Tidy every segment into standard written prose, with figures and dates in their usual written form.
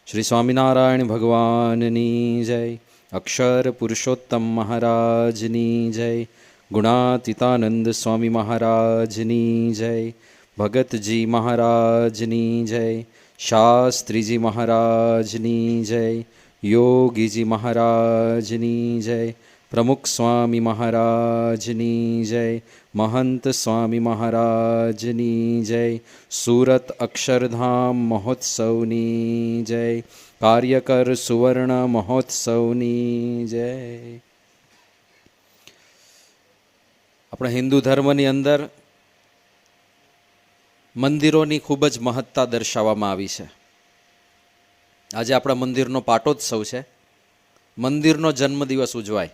શ્રી સ્વામિનારાયણ ભગવાનની જય. અક્ષર પુરુષોત્તમ મહારાજની જય. ગુણાતીતાનંદ સ્વામી મહારાજની જય. ભગતજી મહારાજની જય. શાસ્ત્રીજી મહારાજની જય. યોગીજી મહારાજની જય. પ્રમુખ સ્વામી મહારાજની જય. મહંત સ્વામી મહારાજની જય. સુરત અક્ષરધામ મહોત્સવની જય. કાર્યકર સુવર્ણ મહોત્સવની જય. આપણે હિન્દુ ધર્મની અંદર મંદિરોની ખૂબ જ મહત્તા દર્શાવવામાં આવી છે. આજે આપણા મંદિરનો પાટોત્સવ છે. મંદિરનો જન્મદિવસ ઉજવાય,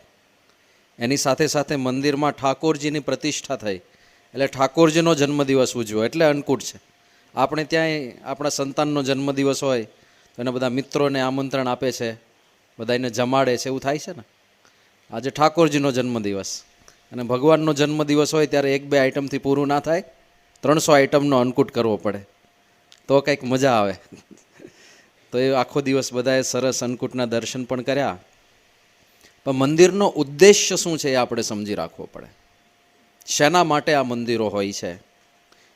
એની સાથે સાથે મંદિરમાં ઠાકોરજીની પ્રતિષ્ઠા થઈ એટલે ઠાકોરજીનો જન્મદિવસ ઉજવો એટલે અન્નકૂટ છે. આપણે ત્યાંય આપણા સંતાનનો જન્મદિવસ હોય તો એને બધા મિત્રોને આમંત્રણ આપે છે, બધા એને જમાડે છે, એવું થાય છે ને. આજે ઠાકોરજીનો જન્મદિવસ અને ભગવાનનો જન્મદિવસ હોય ત્યારે 1-2 આઈટમથી પૂરું ના થાય, 300 આઈટમનો અન્નકૂટ કરવો પડે તો કંઈક મજા આવે. તો એ આખો દિવસ બધાએ સરસ અન્નકૂટના દર્શન પણ કર્યા. પણ મંદિરનો ઉદ્દેશ્ય શું છે એ આપણે સમજી રાખવો પડે. શેના માટે આ મંદિરો હોય છે,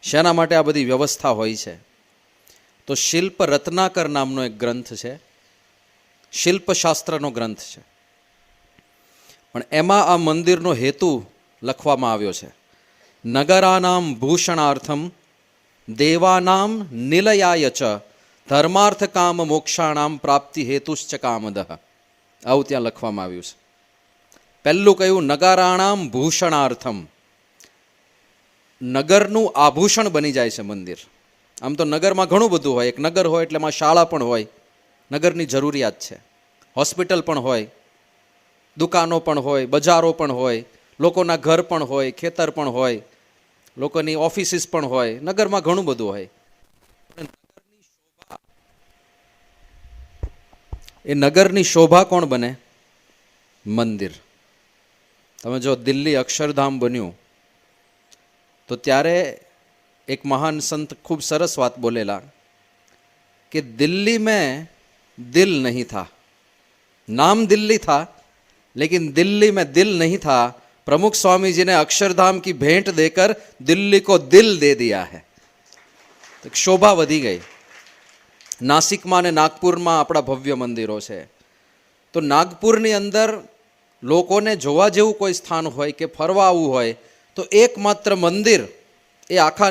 શેના માટે આ બધી વ્યવસ્થા હોય છે? તો શિલ્પ રત્નાકર નામનો એક ગ્રંથ છે, શિલ્પશાસ્ત્રનો ગ્રંથ છે, પણ એમાં આ મંદિરનો હેતુ લખવામાં આવ્યો છે. નગરાનામ ભૂષણાર્થમ દેવાનામ નિલયાય ચ ધર્માર્થ કામ મોક્ષાણામ પ્રાપ્તિ હેતુશ્ચ કામદઃ. આવું ત્યાં લખવામાં આવ્યું છે. પહેલું કહ્યું નગરાણામ ભૂષણાર્થમ, નગરનું આભૂષણ બની જાય છે મંદિર. આમ તો નગરમાં ઘણું બધું હોય, એક નગર હોય એટલે એમાં શાળા પણ હોય, નગરની જરૂરિયાત છે. હોસ્પિટલ પણ હોય, દુકાનો પણ હોય, બજારો પણ હોય, લોકોના ઘર પણ હોય, ખેતર પણ હોય, લોકોની ઓફિસીસ પણ હોય, નગરમાં ઘણું બધું હોય. એ નગરની શોભા કોણ બને? મંદિર. તમે જો દિલ્હી અક્ષરધામ બન્યું તો ત્યારે એક મહાન સંત ખૂબ સરસ વાત બોલેલા કે દિલ્હી में दिल नहीं था, नाम दिल्ली था लेकिन दिल्ली में दिल नहीं था. प्रमुख स्वामी जी ने अक्षरधाम की भेंट देकर दिल्ली को दिल दे दिया है. तो शोभा वधी गई. નાસિકમાં અને નાગપુરમાં આપણા ભવ્ય મંદિરો છે. તો નાગપુરની અંદર લોકોને જોવા જેવું કોઈ સ્થાન હોય કે ફરવા આવવું હોય તો એકમાત્ર મંદિર એ આખા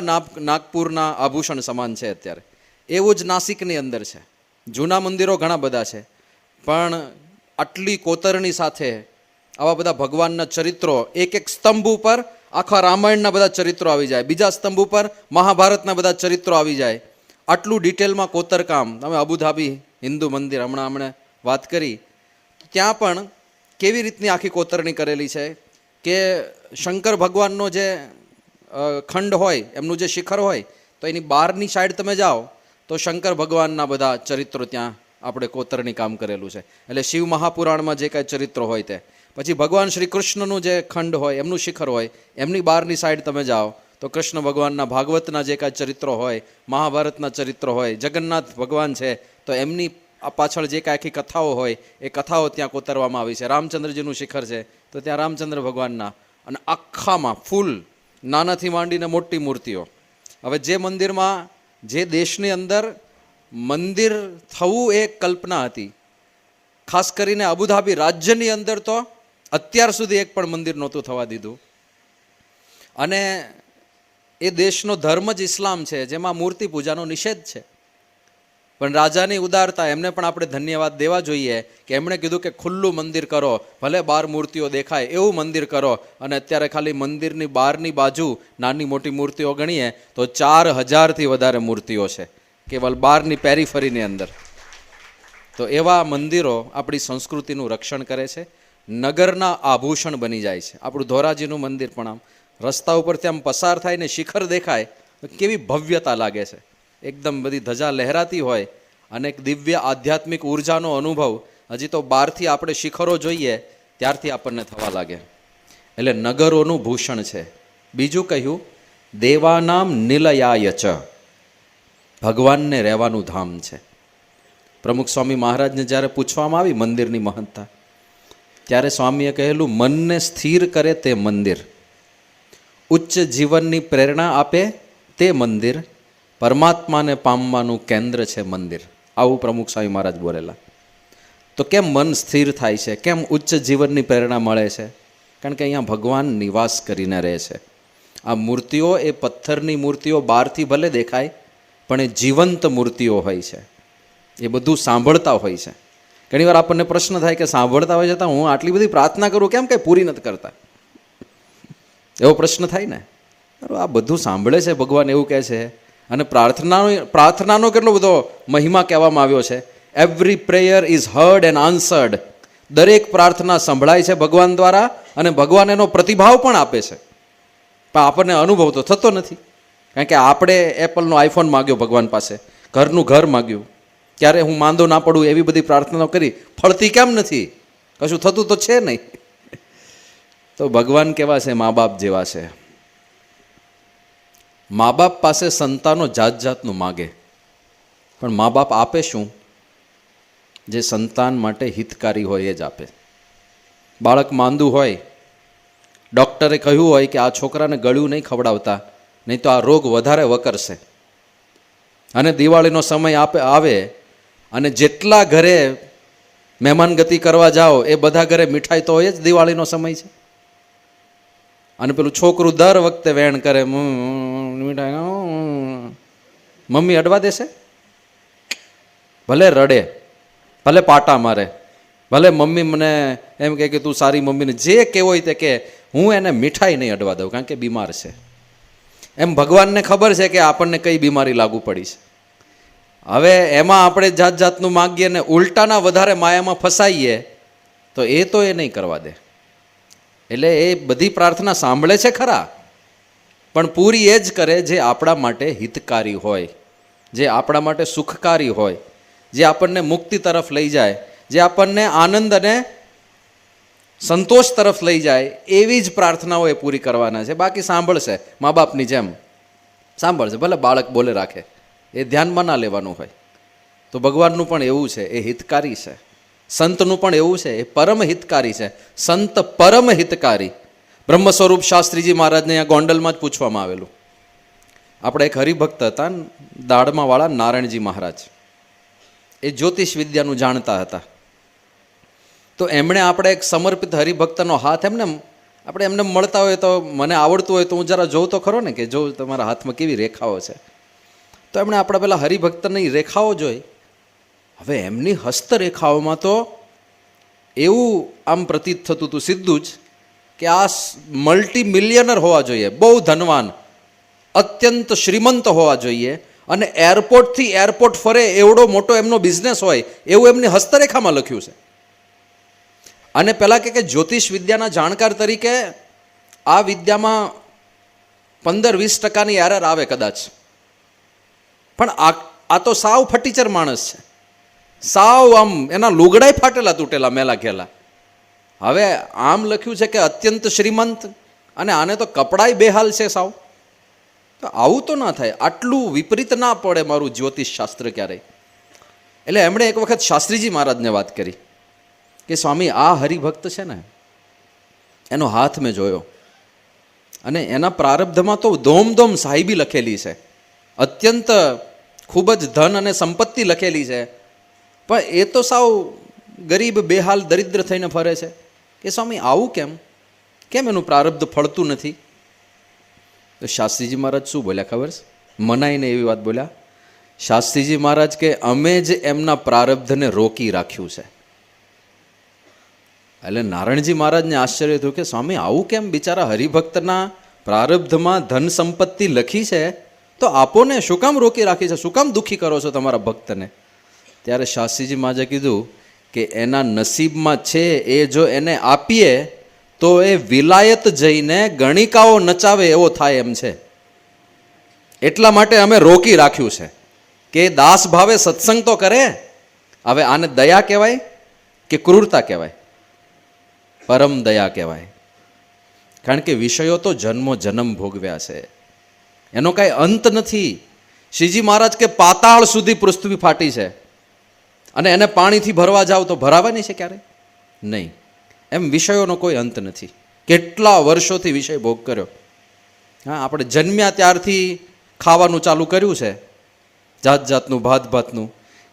નાગપુરના આભૂષણ સમાન છે અત્યારે. એવું જ નાસિકની અંદર છે. જૂના મંદિરો ઘણા બધા છે, પણ આટલી કોતરણી સાથે આવા બધા ભગવાનના ચરિત્રો, એક સ્તંભ ઉપર આખા રામાયણના બધા ચરિત્રો આવી જાય, બીજા સ્તંભ ઉપર મહાભારતના બધા ચરિત્રો આવી જાય. આટલું ડિટેલમાં કોતરકામ. તમે અબુધાબી હિન્દુ મંદિર હમણાં વાત કરી, ત્યાં પણ કેવી રીતની આખી કોતરણી કરેલી છે કે શંકર ભગવાનનો જે ખંડ હોય, એમનું જે શિખર હોય, તો એની બહારની સાઈડ તમે જાઓ તો શંકર ભગવાનના બધા ચરિત્રો ત્યાં આપણે કોતરણી કામ કરેલું છે. એટલે શિવ મહાપુરાણમાં જે કાંઈ ચરિત્રો હોય તે, પછી ભગવાન શ્રી કૃષ્ણનું જે ખંડ હોય, એમનું શિખર હોય, એમની બહારની સાઈડ તમે જાઓ તો કૃષ્ણ ભગવાનના ભાગવતના જે કાંઈ ચરિત્રો હોય, મહાભારતના ચરિત્રો હોય, જગન્નાથ ભગવાન છે તો એમની પાછળ જે કાંઈ આખી કથાઓ હોય એ કથાઓ ત્યાં કોતરવામાં આવી છે. રામચંદ્રજીનું શિખર છે તો ત્યાં રામચંદ્ર ભગવાનના, અને આખામાં ફૂલ નાનાથી માંડીને મોટી મૂર્તિઓ. હવે જે મંદિરમાં, જે દેશની અંદર મંદિર થવું એ કલ્પના હતી, ખાસ કરીને અબુધાબી રાજ્યની અંદર તો અત્યાર સુધી એક પણ મંદિર નહોતું થવા દીધું. અને એ દેશનો ધર્મ જ ઇસ્લામ છે, જેમાં મૂર્તિ પૂજાનો નિષેધ છે. પણ રાજાની ઉદારતા, એમને પણ આપણે ધન્યવાદ દેવા જોઈએ કે એમણે કીધું કે ખુલ્લું મંદિર કરો, ભલે બહાર મૂર્તિઓ દેખાય એવું મંદિર કરો. અને અત્યારે ખાલી મંદિરની બહારની બાજુ નાની મોટી મૂર્તિઓ ગણીએ તો 4000થી વધારે મૂર્તિઓ છે કેવલ બહારની પેરીફરીની અંદર. તો એવા મંદિરો આપણી સંસ્કૃતિનું રક્ષણ કરે છે, નગરના આભૂષણ બની જાય છે. આપણું ધોરાજીનું મંદિર પણ આમ રસ્તા ઉપરથી આમ પસાર થાય ને શિખર દેખાય તો કેવી ભવ્યતા લાગે છે. એકદમ બધી ધજા લહેરાતી હોય અને એક દિવ્ય આધ્યાત્મિક ઉર્જાનો અનુભવ હજી તો બહારથી આપણે શિખરો જોઈએ ત્યારથી આપણને થવા લાગે. એટલે નગરોનું ભૂષણ છે. બીજું કહ્યું દેવાનામ નિલયાય ચ, ભગવાનને રહેવાનું ધામ છે. પ્રમુખ સ્વામી મહારાજને જ્યારે પૂછવામાં આવી મંદિરની મહત્તા, ત્યારે સ્વામીએ કહેલું, મનને સ્થિર કરે તે મંદિર, ઉચ્ચ જીવનની પ્રેરણા આપે તે મંદિર, પરમાત્માને પામવાનું કેન્દ્ર છે મંદિર. આવું પ્રમુખ સ્વામી મહારાજ બોલેલા. તો કેમ મન સ્થિર થાય છે? કેમ ઉચ્ચ જીવનની પ્રેરણા મળે છે? કારણ કે અહીંયા ભગવાન નિવાસ કરીને રહે છે. આ મૂર્તિઓ એ પથ્થરની મૂર્તિઓ બહારથી ભલે દેખાય, પણ એ જીવંત મૂર્તિઓ હોય છે. એ બધું સાંભળતા હોય છે. ઘણીવાર આપણને પ્રશ્ન થાય કે સાંભળતા હોય છતાં હું આટલી બધી પ્રાર્થના કરું કેમ કંઈ પૂરી નથી કરતા? એવો પ્રશ્ન થાય ને. આ બધું સાંભળે છે ભગવાન, એવું કહે છે. અને પ્રાર્થનાનો કેટલો બધો મહિમા કહેવામાં આવ્યો છે. Every prayer is heard and answered. દરેક પ્રાર્થના સંભળાય છે ભગવાન દ્વારા, અને ભગવાન એનો પ્રતિભાવ પણ આપે છે. પણ આપણને અનુભવ તો થતો નથી. કારણ કે આપણે એપલનો આઈફોન માગ્યો ભગવાન પાસે, ઘરનું ઘર માગ્યું, ક્યારે હું માંદો ના પડું એવી બધી પ્રાર્થનાઓ કરી, ફળતી કેમ નથી? કશું થતું તો છે નહીં. તો ભગવાન કેવા છે? મા બાપ જેવા છે. મા બાપ પાસે સંતાનો જાત જાતનું માગે, પણ મા બાપ આપે શું? જે સંતાન માટે હિતકારી હોય એ જ આપે. બાળક માંદું હોય, ડૉક્ટરે કહ્યું હોય કે આ છોકરાને ગળ્યું નહીં ખવડાવતા, નહીં તો આ રોગ વધારે વકરશે. અને દિવાળીનો સમય આવે અને જેટલા ઘરે મહેમાનગતિ કરવા જાઓ એ બધા ઘરે મીઠાઈ તો હોય જ. દિવાળીનો સમય છે. અને પેલું છોકરું દર વખતે વેણ કરે, મીઠાઈ, મમ્મી અડવા દેશે? ભલે રડે, ભલે પાટા મારે, ભલે મમ્મી મને એમ કહે કે તું સારી મમ્મીને જે કહેવું હોય તે કે, હું એને મીઠાઈ નહીં અડવા દઉં, કારણ કે બીમાર છે. એમ ભગવાનને ખબર છે કે આપણને કઈ બીમારી લાગુ પડી છે. હવે એમાં આપણે જાત જાતનું માગીએ ને ઉલટાના વધારે માયામાં ફસાઈએ તો એ નહીં કરવા દે. એટલે એ બધી પ્રાર્થના સાંભળે છે ખરા, પણ પૂરી એ જ કરે જે આપણા માટે હિતકારી હોય, જે આપણા માટે સુખકારી હોય, જે આપણને મુક્તિ તરફ લઈ જાય, જે આપણને આનંદ અને સંતોષ તરફ લઈ જાય, એવી જ પ્રાર્થનાઓ એ પૂરી કરવાના છે. બાકી સાંભળશે મા બાપની જેમ સાંભળશે, ભલે બાળક બોલે રાખે, એ ધ્યાનમાં ના લેવાનું હોય. તો ભગવાનનું પણ એવું છે, એ હિતકારી છે. સંતનું પણ એવું છે, એ પરમ હિતકારી છે. સંત પરમ હિતકારી. બ્રહ્મ સ્વરૂપ શાસ્ત્રીજી મહારાજને અહીંયા ગોંડલમાં જ પૂછવામાં આવેલું. આપણે એક હરિભક્ત હતા, દાડમાં વાળા નારાયણજી મહારાજ. એ જ્યોતિષ વિદ્યાનું જાણતા હતા. તો એમણે આપણે એક સમર્પિત હરિભક્તનો હાથ આપણે એમને મળતા હોય તો મને આવડતું હોય તો હું જરા જોઉં તો ખરો ને કે જો તમારા હાથમાં કેવી રેખાઓ છે. તો એમણે આપણા પેલા હરિભક્તની રેખાઓ જોઈ. હવે એમની હસ્તરેખાઓમાં તો એવું આમ પ્રતીત થતું હતું સીધું જ કે આ મલ્ટી મિલિયનર હોવા જોઈએ, બહુ ધનવાન, અત્યંત શ્રીમંત હોવા જોઈએ, અને એરપોર્ટથી એરપોર્ટ ફરે એવડો મોટો એમનો બિઝનેસ હોય એવું એમની હસ્તરેખામાં લખ્યું છે. અને પેલા કે જ્યોતિષ વિદ્યાના જાણકાર તરીકે આ વિદ્યામાં 15-20% એરર આવે કદાચ, પણ આ તો સાવ ફટીચર માણસ છે. સાવ આમ એના લુગડાય ફાટેલા તૂટેલા મેલા ઘેલા. હવે આમ લખ્યું છે કે અત્યંત શ્રીમંત, અને આને તો કપડાય બેહાલ છે સાવ. તો આવું તો ના થાય, આટલું વિપરીત ના પડે મારું જ્યોતિષ શાસ્ત્ર ક્યારેય. એટલે એમણે એક વખત શાસ્ત્રીજી મહારાજને વાત કરી કે સ્વામી આ હરિભક્ત છે ને, એનો હાથ મેં જોયો, અને એના પ્રારબ્ધમાં તો ધોમધોમ સાહિબી લખેલી છે, અત્યંત ખૂબ જ ધન અને સંપત્તિ લખેલી છે, પણ એ તો સાવ ગરીબ બેહાલ દરિદ્ર થઈને ફરે છે. કે સ્વામી આવું કેમ એનું પ્રારબ્ધ ફળતું નથી? તો શાસ્ત્રીજી મહારાજ શું બોલ્યા ખબર છે? મનાઈને એવી વાત બોલ્યા. શાસ્ત્રીજી મહારાજ કે અમે જ એમના પ્રારબ્ધને રોકી રાખ્યું છે. એટલે નારાયણજી મહારાજને આશ્ચર્ય થયું કે સ્વામી આવું કેમ? બિચારા હરિભક્તના પ્રારબ્ધમાં ધન સંપત્તિ લખી છે, તો આપોને શું કામ રોકી રાખી છે? શું કામ દુઃખી કરો છો તમારા ભક્તને? ત્યારે શાસ્ત્રીજી મહારાજે કીધું કે એના નસીબમાં છે, એ જો એને આપીએ તો એ વિલાયત જઈને ગણિકાઓ નચાવે એવો થાય એમ છે. એટલા માટે અમે રોકી રાખ્યું છે કે દાસ ભાવે સત્સંગ તો કરે. હવે આને દયા કહેવાય કે ક્રૂરતા કહેવાય? પરમ દયા કહેવાય. કારણ કે વિષયો તો જન્મો જન્મ ભોગવ્યા છે, એનો કાંઈ અંત નથી. શ્રીજી મહારાજ કે પાતાળ સુધી પૃથ્વી ફાટી છે. અને એને પાણીથી ભરવા જાઓ તો ભરાવાની છે ક્યારે? નહીં. એમ વિષયોનો કોઈ અંત નથી. કેટલા વર્ષોથી વિષય ભોગ કર્યો. હા, આપણે જન્મ્યા ત્યારથી ખાવાનું ચાલુ કર્યું છે, જાત જાતનું ભાત ભાતનું.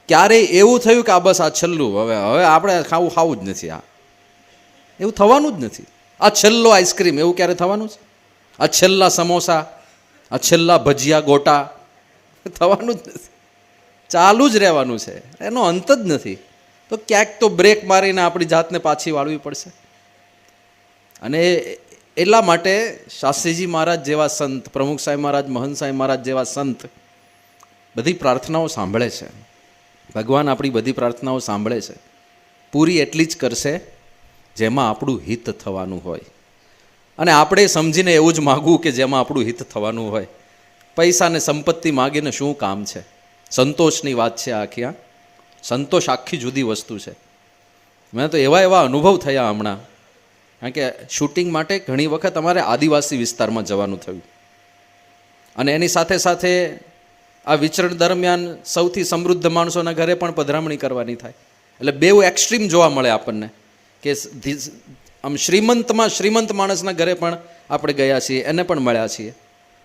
ક્યારેય એવું થયું કે આ બસ આ છેલ્લું, હવે આપણે ખાવું જ નથી, આ એવું થવાનું જ નથી. આ છેલ્લો આઈસ્ક્રીમ, એવું ક્યારે થવાનું છે? આ છેલ્લા સમોસા, આ છેલ્લા ભજીયા ગોટા, થવાનું જ નથી. ચાલુ જ રહેવાનું છે, એનો અંત જ નથી. તો ક્યાંક તો બ્રેક મારીને આપણી જાતને પાછી વાળવી પડશે. અને એટલા માટે શાસ્ત્રીજી મહારાજ જેવા સંત, પ્રમુખ સાહેબ મહારાજ, મહંત સાહેબ મહારાજ જેવા સંત બધી પ્રાર્થનાઓ સાંભળે છે. ભગવાન આપણી બધી પ્રાર્થનાઓ સાંભળે છે. પૂરી એટલી જ કરશે જેમાં આપણું હિત થવાનું હોય. અને આપણે સમજીને એવું જ માગવું કે જેમાં આપણું હિત થવાનું હોય. પૈસા ને સંપત્તિ માગીને શું કામ છે? સંતોષની વાત છે આખી. આ સંતોષ આખી જુદી વસ્તુ છે. મેં તો એવા અનુભવ થયા હમણાં, કારણ કે શૂટિંગ માટે ઘણી વખત અમારે આદિવાસી વિસ્તારમાં જવાનું થયું. અને એની સાથે સાથે આ વિચરણ દરમિયાન સૌથી સમૃદ્ધ માણસોના ઘરે પણ પધરામણી કરવાની થાય. એટલે બેઉ એક્સ્ટ્રીમ જોવા મળે આપણને, કે આમ શ્રીમંતમાં શ્રીમંત માણસના ઘરે પણ આપણે ગયા છીએ, એને પણ મળ્યા છીએ,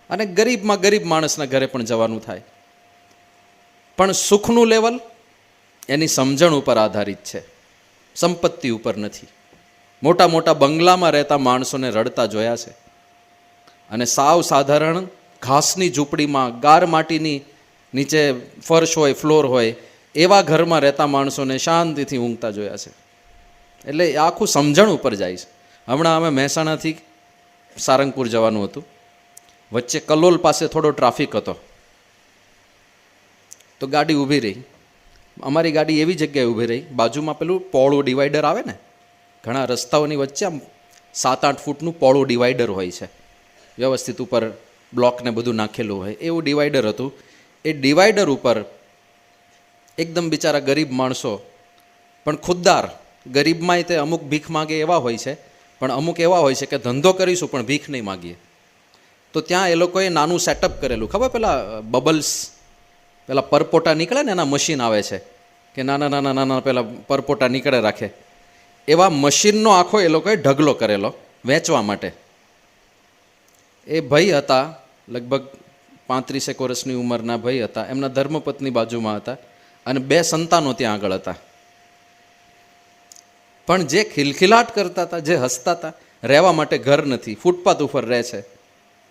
અને ગરીબમાં ગરીબ માણસના ઘરે પણ જવાનું થાય. પણ સુખનું લેવલ એની સમજણ ઉપર આધારિત છે, સંપત્તિ ઉપર નથી. મોટા મોટા બંગલામાં રહેતા માણસોને રડતા જોયા છે, અને સાવ સાધારણ ઘાસની ઝૂંપડીમાં ગાર માટીની નીચે ફર્શ હોય, ફ્લોર હોય, એવા ઘરમાં રહેતા માણસોને શાંતિથી ઊંઘતા જોયા છે. એટલે એ આખું સમજણ ઉપર જાય છે. હમણાં અમે મહેસાણાથી સારંગપુર જવાનું હતું. વચ્ચે કલોલ પાસે થોડો ટ્રાફિક હતો, તો ગાડી ઊભી રહી. અમારી ગાડી એવી જગ્યાએ ઊભી રહી, બાજુમાં પેલું પોળું ડિવાઈડર આવે ને, ઘણા રસ્તાઓની વચ્ચે આમ 7-8 ફૂટનું પોળું ડિવાઈડર હોય છે, વ્યવસ્થિત ઉપર બ્લોકને બધું નાખેલું હોય, એવું ડિવાઈડર હતું. એ ડિવાઈડર ઉપર એકદમ બિચારા ગરીબ માણસો, પણ ખુદદાર. ગરીબમાંય તે અમુક ભીખ માગે એવા હોય છે, પણ અમુક એવા હોય છે કે ધંધો કરીશું પણ ભીખ નહીં માગીએ. તો ત્યાં એ લોકોએ નાનું સેટઅપ કરેલું, ખબર પેલા બબલ્સ, પેલા પરપોટા નીકળે ને એના મશીન આવે છે, કે નાના નાના નાના પેલા પરપોટા નીકળે રાખે, એવા મશીનનો આખો એ લોકોએ ઢગલો કરેલો વેચવા માટે. એ ભાઈ હતા, લગભગ 35 વર્ષની ઉંમરના ભાઈ હતા. એમના ધર્મપત્ની બાજુમાં હતા, અને 2 સંતાનો ત્યાં આગળ હતા. પણ જે ખિલખિલાટ કરતા હતા, જે હસતા હતા, રહેવા માટે ઘર નથી, ફૂટપાથ ઉપર રહે છે.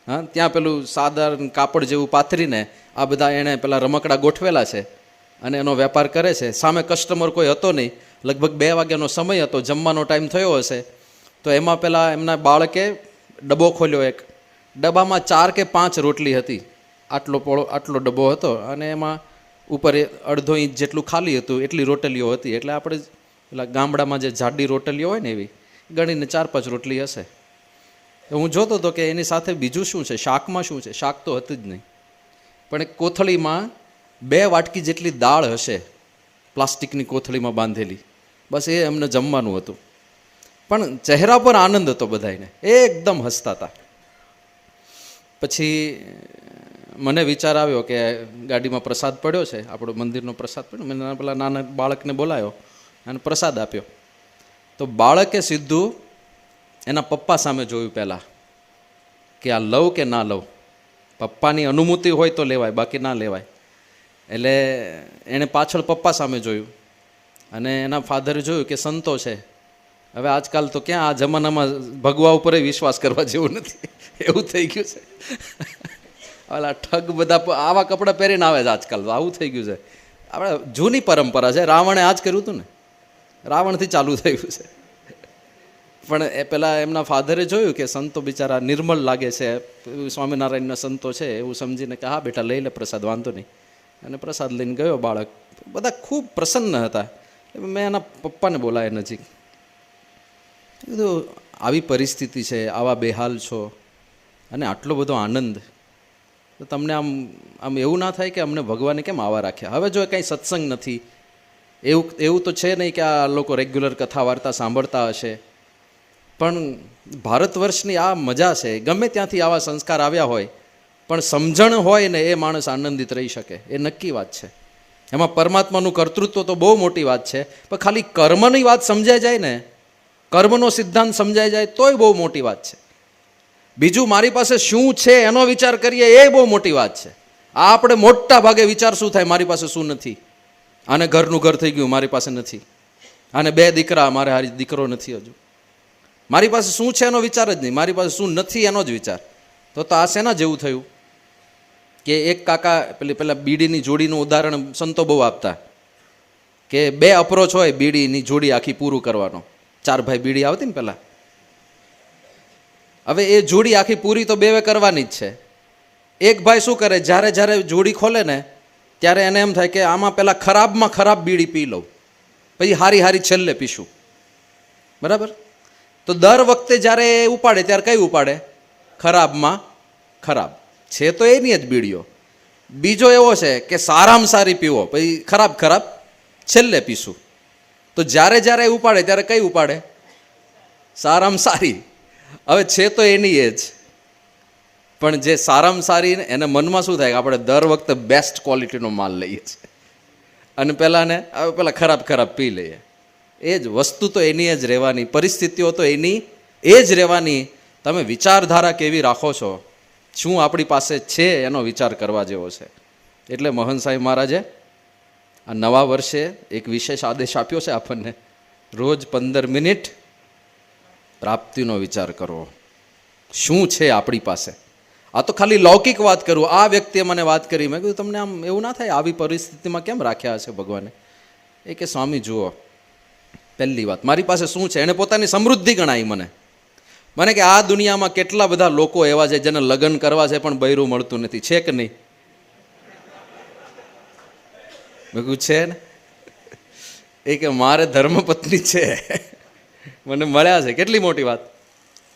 હા, ત્યાં પેલું સાધારણ કાપડ જેવું પાથરીને આ બધા એણે પેલા રમકડા ગોઠવેલા છે, અને એનો વેપાર કરે છે. સામે કસ્ટમર કોઈ હતો નહીં. લગભગ 2 વાગ્યાનો સમય હતો, જમવાનો ટાઈમ થયો હશે. તો એમાં પેલા એમના બાળકે ડબ્બો ખોલ્યો. એક ડબ્બામાં 4 કે 5 રોટલી હતી, આટલો ડબ્બો હતો, અને એમાં ઉપર 1/2 ઇંચ જેટલું ખાલી હતું, એટલી રોટલીઓ હતી. એટલે આપણે પેલા ગામડામાં જે જાડી રોટલીઓ હોય ને, એવી ગણીને 4-5 રોટલી હશે. હું જોતો હતો કે એની સાથે બીજું શું છે, શાકમાં શું છે. શાક તો હતું જ નહીં, પણ એક કોથળીમાં 2 વાટકી જેટલી દાળ હશે, પ્લાસ્ટિકની કોથળીમાં બાંધેલી. બસ એ એમને જમવાનું હતું. પણ ચહેરા પર આનંદ હતો બધાને, એકદમ હસતા હતા. પછી મને વિચાર આવ્યો કે ગાડીમાં પ્રસાદ પડ્યો છે, આપણો મંદિરનો પ્રસાદ પડ્યો. મેં પેલા નાના બાળકને બોલાયો અને પ્રસાદ આપ્યો. તો બાળકે સીધું એના પપ્પા સામે જોયું પહેલાં, કે આ લઉં કે ના લઉં. પપ્પાની અનુમતિ હોય તો લેવાય, બાકી ના લેવાય. એટલે એણે પાછળ પપ્પા સામે જોયું, અને એના ફાધરે જોયું કે સંતો છે. હવે આજકાલ તો ક્યાં આ જમાનામાં ભગવા ઉપર વિશ્વાસ કરવા જેવું નથી, એવું થઈ ગયું છે. ઓલા ઠગ બધા આવા કપડાં પહેરીને આવે છે આજકાલ, આવું થઈ ગયું છે. આપણે જૂની પરંપરા છે, રાવણે આ જ કર્યું હતું ને, રાવણથી ચાલુ થયું છે. પણ એ પેલા એમના ફાધરે જોયું કે સંતો બિચારા નિર્મળ લાગે છે, સ્વામિનારાયણના સંતો છે એવું સમજીને કે હા બેટા લઈ લે પ્રસાદ, વાંધો નહીં. અને પ્રસાદ લઈને ગયો બાળક. બધા ખૂબ પ્રસન્ન હતા. મેં એના પપ્પાને બોલાયા નજીક. કીધું આવી પરિસ્થિતિ છે, આવા બેહાલ છો, અને આટલો બધો આનંદ, તો તમને આમ એવું ના થાય કે અમને ભગવાને કેમ આવા રાખ્યા? હવે જો કંઈ સત્સંગ નથી, એવું તો છે નહીં કે આ લોકો રેગ્યુલર કથા વાર્તા સાંભળતા હશે. પણ ભારત વર્ષની આ મજા છે. ગમે ત્યાંથી આવા સંસ્કાર આવ્યા હોય, પણ સમજણ હોય ને એ માણસ આનંદિત રહી શકે, એ નક્કી વાત છે. એમાં પરમાત્માનું કર્તૃત્વ તો બહુ મોટી વાત છે, પણ ખાલી કર્મની વાત સમજાઈ જાય ને, કર્મનો સિદ્ધાંત સમજાઈ જાય તોય બહુ મોટી વાત છે. બીજું મારી પાસે શું છે એનો વિચાર કરીએ એ બહુ મોટી વાત છે. આ આપણે મોટા ભાગે વિચાર શું થાય, મારી પાસે શું નથી, આને ઘરનું ઘર થઈ ગયું મારી પાસે નથી, આને 2 દીકરા મારે હારી દીકરો નથી, હજુ મારી પાસે શું છે એનો વિચાર જ નહીં, મારી પાસે શું નથી એનો જ વિચાર. તો આ શેના જેવું થયું કે એક કાકા પેલા બીડીની જોડીનું ઉદાહરણ સંતો બહુ આપતા કે 2 અપ્રોચ હોય બીડીની જોડી આખી પૂરું કરવાનો. 4 ભાઈ બીડી આવતી ને પેલા, હવે એ જોડી આખી પૂરી તો 2 કરવાની જ છે. એક ભાઈ શું કરે, જ્યારે જ્યારે જોડી ખોલે ને ત્યારે એને એમ થાય કે આમાં પેલા ખરાબમાં ખરાબ બીડી પી લઉં, પછી હારી હારી છેલ્લે પીશું, બરાબર. તો દર વખતે જ્યારે એ ઉપાડે ત્યારે કઈ ઉપાડે, ખરાબમાં ખરાબ છે તો એની જ બીડીઓ. બીજો એવો છે કે સારામાં સારી પીવો, પછી ખરાબ ખરાબ છેલ્લે પીશું. તો જ્યારે જ્યારે ઉપાડે ત્યારે કઈ ઉપાડે, સારામાં સારી. હવે છે તો એની એ જ, પણ જે સારામાં સારી એને મનમાં શું થાય કે આપણે દર વખતે બેસ્ટ ક્વોલિટીનો માલ લઈએ છીએ અને પેલા ખરાબ ખરાબ પી લઈએ. એ જ વસ્તુ તો એની જ રહેવાની, પરિસ્થિતિઓ તો એની એ જ રહેવાની. તમે વિચારધારા કેવી રાખો છો, શું આપણી પાસે છે એનો વિચાર કરવા જેવો છે. એટલે મહંત સાહેબ મહારાજે આ નવા વર્ષે એક વિશેષ આદેશ આપ્યો છે આપણને, રોજ 15 મિનિટ પ્રાપ્તિનો વિચાર કરવો. શું છે આપણી પાસે? આ તો ખાલી લૌકિક વાત કરું. આ વ્યક્તિએ મને વાત કરી, મેં કીધું તમને આમ એવું ના થાય આવી પરિસ્થિતિમાં કેમ રાખ્યા હશે ભગવાને? એ કે સ્વામી જુઓ, પહેલી વાત મારી પાસે શું છે, એને પોતાની સમૃદ્ધિ ગણાવી મને કે આ દુનિયામાં કેટલા બધા લોકો એવા છે જેને લગ્ન કરવા છે પણ બૈરું મળતું નથી, છે કે નહીં? મેં કહ્યું છે ને. એ કે મારે ધર્મપત્ની છે, મને મળ્યા છે, કેટલી મોટી વાત.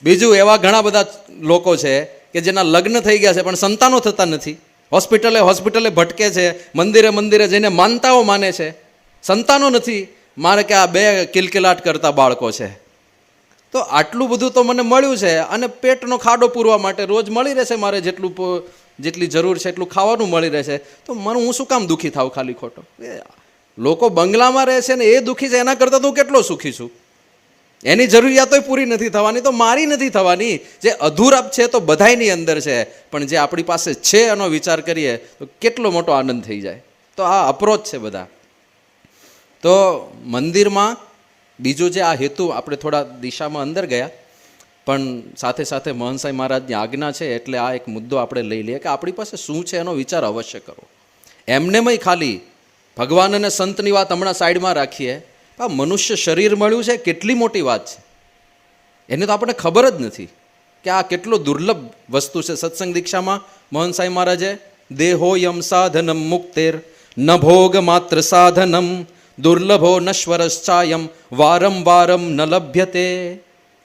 બીજું એવા ઘણા બધા લોકો છે કે જેના લગ્ન થઈ ગયા છે પણ સંતાનો થતા નથી, હોસ્પિટલે ભટકે છે, મંદિરે જઈને માનતાઓ માને છે, સંતાનો નથી. મારે કે આ 2 કિલકિલાટ કરતા બાળકો છે. તો આટલું બધું તો મને મળ્યું છે અને પેટનો ખાડો પૂરવા માટે રોજ મળી રહેશે, મારે જેટલી જરૂર છે એટલું ખાવાનું મળી રહેશે, તો હું શું કામ દુઃખી થાવ ખાલી ખોટો? લોકો બંગલામાં રહે છે ને એ દુઃખી છે, એના કરતાં તો હું કેટલો સુખી છું. એની જરૂરિયાતો પૂરી નથી થવાની તો મારી નથી થવાની. જે અધૂરપ છે તો બધાયની અંદર છે, પણ જે આપણી પાસે છે એનો વિચાર કરીએ તો કેટલો મોટો આનંદ થઈ જાય. તો આ અપ્રોચ છે બધા. તો મંદિરમાં બીજો જે આ હેતુ, આપણે થોડા દિશામાં અંદર ગયા, પણ સાથે સાથે મહંત સાહેબ મહારાજની આજ્ઞા છે એટલે આ એક મુદ્દો આપણે લઈ લઈએ કે આપણી પાસે શું છે એનો વિચાર અવશ્ય કરો. એમનેમય ખાલી ભગવાન અને સંતની વાત હમણાં સાઈડમાં રાખીએ, આ મનુષ્ય શરીર મળ્યું છે કેટલી મોટી વાત છે, એને તો આપણે ખબર જ નથી કે આ કેટલો દુર્લભ વસ્તુ છે. સત્સંગ દીક્ષામાં મહંત સાહેબ મહારાજે દેહોયમ સાધનમ મુક્તેર ન ભોગ માત્ર સાધનમ દુર્લભો નશ્વરશ્ચાયમ વારમ વારમ ન લભ્યતે.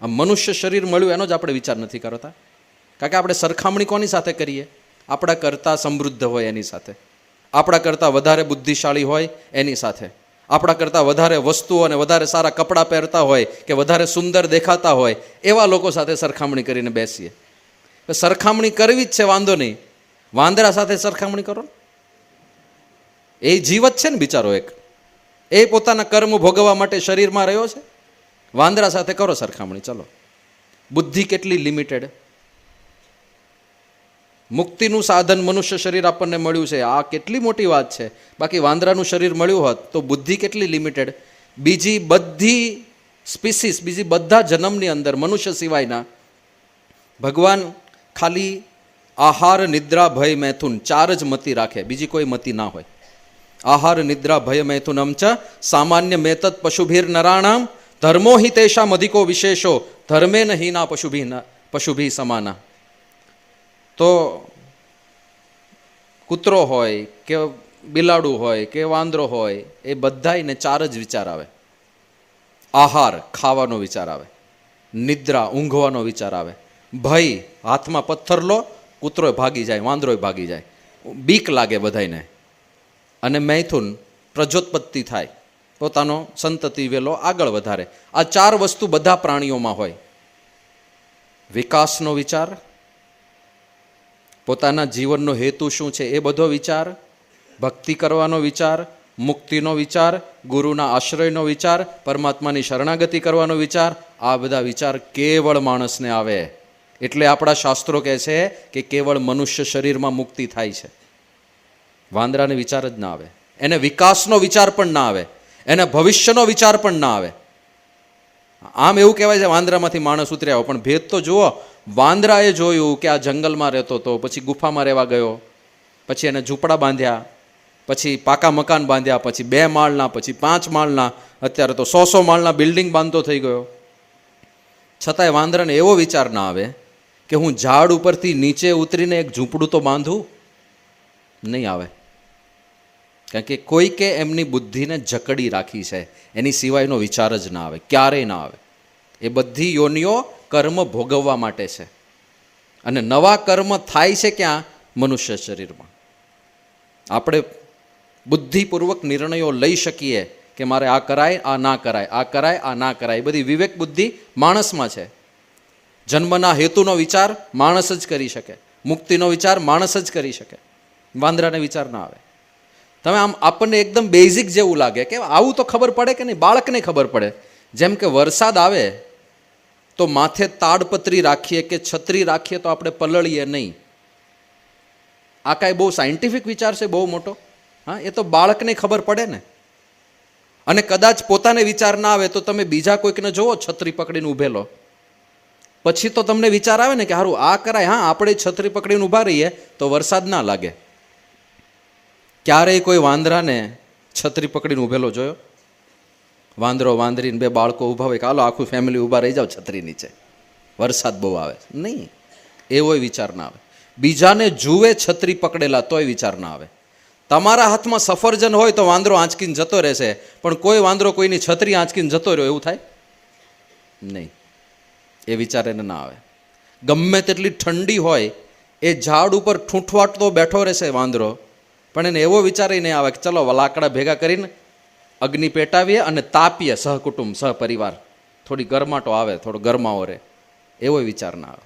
આ મનુષ્ય શરીર મળ્યું એનો જ આપણે વિચાર નથી કરતા, કારણ કે આપણે સરખામણી કોની સાથે કરીએ? આપણા કરતાં સમૃદ્ધ હોય એની સાથે, આપણા કરતાં વધારે બુદ્ધિશાળી હોય એની સાથે, આપણા કરતાં વધારે વસ્તુઓ અને વધારે સારા કપડાં પહેરતા હોય કે વધારે સુંદર દેખાતા હોય એવા લોકો સાથે સરખામણી કરીને બેસીએ. સરખામણી કરવી જ છે, વાંધો નહીં. વાંદરા સાથે સરખામણી કરો, એ જીવત છે ને બિચારો એક, એ પોતાના કર્મ ભોગવવા માટે શરીરમાં રહ્યો છે. વાંદરા સાથે કરો સરખામણી, ચલો. બુદ્ધિ કેટલી લિમિટેડ. મુક્તિનું સાધન મનુષ્ય શરીર આપણને મળ્યું છે, આ કેટલી મોટી વાત છે. બાકી વાંદરાનું શરીર મળ્યું હોત તો બુદ્ધિ કેટલી લિમિટેડ. બીજી બધી સ્પીસીસ, બીજી બધા જન્મની અંદર મનુષ્ય સિવાયના ભગવાન ખાલી આહાર, નિદ્રા, ભય, મૈથુન 4 જ મતિ રાખે, બીજી કોઈ મતિ ના હોય. આહાર, નિદ્રા, ભય, મૈથુનમ ચ સામાન્ય મેતત પશુભીર નરાણામ ધર્મો હિ તેષામ અધિકો વિશેષો ધર્મેન હીના પશુભી સમાના. તો કૂતરો હોય કે બિલાડું હોય કે વાંદરો હોય, એ બધાને 4 જ વિચાર આવે. આહાર, ખાવાનો વિચાર આવે. નિદ્રા, ઊંઘવાનો વિચાર આવે. ભય, હાથમાં પથ્થર લો, કૂતરો ભાગી જાય, વાંદરોય ભાગી જાય, બીક લાગે બધાને. અને મૈથુન, પ્રજોત્પત્તિ થાય, પોતાનો સંતતિ વેલો આગળ વધારે. આ 4 વસ્તુ બધા પ્રાણીઓમાં હોય. વિકાસનો વિચાર, પોતાના જીવનનો હેતુ શું છે એ બધો વિચાર, ભક્તિ કરવાનો વિચાર, મુક્તિનો વિચાર, ગુરુના આશ્રયનો વિચાર, પરમાત્માની શરણાગતિ કરવાનો વિચાર, આ બધા વિચાર કેવળ માણસને આવે. એટલે આપણા શાસ્ત્રો કહે છે કે કેવળ મનુષ્ય શરીરમાં મુક્તિ થાય છે. વાંદરાને વિચાર જ ના આવે, એને વિકાસનો વિચાર પણ ના આવે, એને ભવિષ્યનો વિચાર પણ ના આવે. આમ એવું કહેવાય છે વાંદરામાંથી માણસ ઉતર્યા, પણ ભેદ તો જુઓ. વાંદરાએ જોયું કે આ જંગલમાં રહેતો હતો, પછી ગુફામાં રહેવા ગયો, પછી એને ઝૂંપડા બાંધ્યા, પછી પાકા મકાન બાંધ્યા, પછી 2 માળના, પછી 5 માળના, અત્યારે તો 100 માળના બિલ્ડિંગ બાંધતો થઈ ગયો. છતાંય વાંદરાને એવો વિચાર ના આવે કે હું ઝાડ ઉપરથી નીચે ઉતરીને એક ઝૂંપડું તો બાંધું. નહીં આવે, કારણ કે કોઈકે એમની બુદ્ધિને જકડી રાખી છે, એની સિવાયનો વિચાર જ ના આવે, ક્યારેય ના આવે. એ બધી યોનિઓ કર્મ ભોગવવા માટે છે, અને નવા કર્મ થાય છે ક્યાં? મનુષ્ય શરીરમાં. આપણે બુદ્ધિપૂર્વક નિર્ણયો લઈ શકીએ કે મારે આ કરાય, આ ના કરાય, આ કરાય, આ ના કરાય. બધી વિવેક બુદ્ધિ માણસમાં છે. જન્મના હેતુનો વિચાર માણસ જ કરી શકે, મુક્તિનો વિચાર માણસ જ કરી શકે. વાંદરાને વિચાર ના આવે. તમે આમ આપણને એકદમ બેઝિક જેવું લાગે કે આવું તો ખબર પડે કે નહીં, બાળકને ખબર પડે. જેમ કે વરસાદ આવે તો માથે તાડપત્રી રાખીએ કે છત્રી રાખીએ તો આપણે પલળીએ નહીં. આ કાંઈ બહુ સાયન્ટિફિક વિચાર છે બહુ મોટો? હા, એ તો બાળકને ખબર પડે ને. અને કદાચ પોતાને વિચાર ના આવે તો તમે બીજા કોઈકને જોવો છત્રી પકડીને ઊભેલો, પછી તો તમને વિચાર આવે ને કે સારું આ કરાય. હા, આપણે છત્રી પકડીને ઊભા રહીએ તો વરસાદ ના લાગે. ક્યારેય કોઈ વાંદરાને છત્રી પકડીને ઊભેલો જોયો? વાંદરો વાંદરીને 2 બાળકો ઊભા હોય કે હાલો આખું ફેમિલી ઊભા રહી જાઓ છત્રી નીચે, વરસાદ બહુ આવે. નહીં, એવોય વિચાર ના આવે. બીજાને જુએ છત્રી પકડેલા તોય વિચાર ના આવે. તમારા હાથમાં સફરજન હોય તો વાંદરો આંચકીને જતો રહેશે, પણ કોઈ વાંદરો કોઈની છત્રી આંચકીને જતો રહ્યો એવું થાય નહીં. એ વિચાર એને ના આવે. ગમે તેટલી ઠંડી હોય, એ ઝાડ ઉપર ઠૂંઠવાટતો બેઠો રહેશે વાંદરો, પણ એને એવો વિચાર નહીં આવે કે ચલો લાકડા ભેગા કરીને અગ્નિ પેટાવીએ અને તાપીએ સહકુટુંબ સહપરિવાર, થોડી ગરમાટો આવે, થોડો ગરમાવો રહે. એવો વિચાર ના આવે.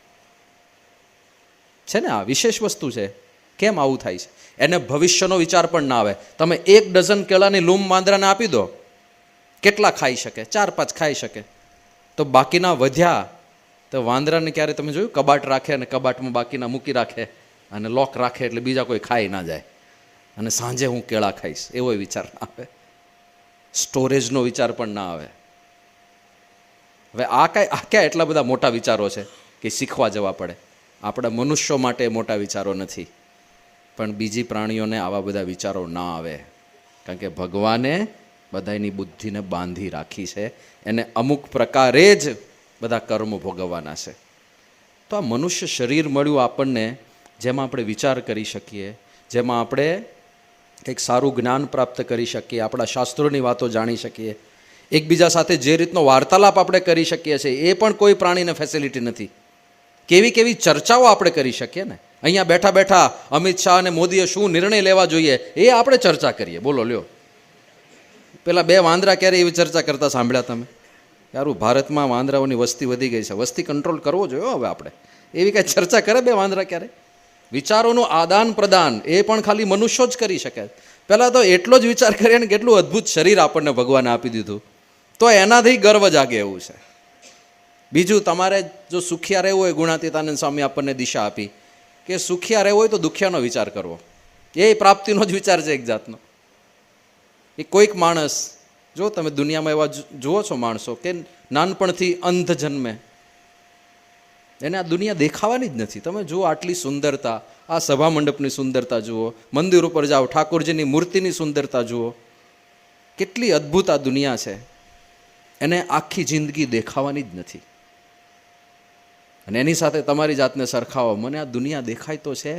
છે ને, આ વિશેષ વસ્તુ છે. કેમ આવું થાય છે? એને ભવિષ્યનો વિચાર પણ ના આવે. તમે 1 ડઝન કેળાની લૂમ વાંદરાને આપી દો, કેટલા ખાઈ શકે? 4-5 ખાઈ શકે. તો બાકીના વધ્યા તો વાંદરાને ક્યારે તમે જોયું કબાટ રાખે અને કબાટમાં બાકીના મૂકી રાખે અને લોક રાખે એટલે બીજા કોઈ ખાઈ ના જાય, અને સાંજે હું કેળા ખાઈશ, એવો વિચાર ના આવે. સ્ટોરેજનો વિચાર પણ ના આવે. હવે આ ક્યાં એટલા બધા મોટા વિચારો છે કે શીખવા જવા પડે. આપણા મનુષ્યો માટે મોટા વિચારો નથી, પણ બીજી પ્રાણીઓને આવા બધા વિચારો ના આવે, કારણ કે ભગવાને બધાની બુદ્ધિને બાંધી રાખી છે. એને અમુક પ્રકારે જ બધા કર્મ ભોગવવાના છે. તો આ મનુષ્ય શરીર મળ્યું આપણને, જેમાં આપણે વિચાર કરી શકીએ, જેમાં આપણે એક સારું જ્ઞાન પ્રાપ્ત કરી શકીએ, આપણા શાસ્ત્રોની વાતો જાણી શકીએ, એકબીજા સાથે જે રીતનો વાર્તાલાપ આપણે કરી શકીએ છીએ એ પણ કોઈ પ્રાણીને ફેસિલિટી નથી. કેવી કેવી ચર્ચાઓ આપણે કરી શકીએ ને. અહીંયા બેઠા બેઠા અમિત શાહ અને મોદીએ શું નિર્ણય લેવા જોઈએ એ આપણે ચર્ચા કરીએ. બોલો લ્યો, પેલા 2 વાંદરા ક્યારે એવી ચર્ચા કરતા સાંભળ્યા તમે? યારું, ભારતમાં વાંદરાઓની વસ્તી વધી ગઈ છે, વસ્તી કંટ્રોલ કરવો જોઈએ હવે આપણે. એવી કાંઈ ચર્ચા કરે 2 વાંદરા ક્યારે? વિચારોનું આદાન પ્રદાન એ પણ ખાલી મનુષ્યો જ કરી શકે. પહેલાં તો એટલો જ વિચાર કરીએ ને કેટલું અદ્ભુત શરીર આપણને ભગવાને આપી દીધું, તો એનાથી ગર્વ જાગે એવું છે. બીજું, તમારે જો સુખિયા રહેવું હોય, ગુણાતીતાનંદ સ્વામી આપણને દિશા આપી કે સુખિયા રહેવું હોય તો દુખિયાનો વિચાર કરવો. એ પ્રાપ્તિનો જ વિચાર છે એક જાતનો. એ કોઈક માણસ, જો તમે દુનિયામાં એવા જુઓ છો માણસો કે નાનપણથી અંધ જન્મે, એને આ દુનિયા દેખાવાની જ નથી. તમે જુઓ આટલી સુંદરતા, આ સભા મંડપની સુંદરતા જુઓ, મંદિર ઉપર જાઓ ઠાકોરજીની મૂર્તિની સુંદરતા જુઓ, કેટલી અદ્ભુત આ દુનિયા છે. એને આખી જિંદગી દેખાવાની જ નથી. અને એની સાથે તમારી જાતને સરખાવો, મને આ દુનિયા દેખાય તો છે.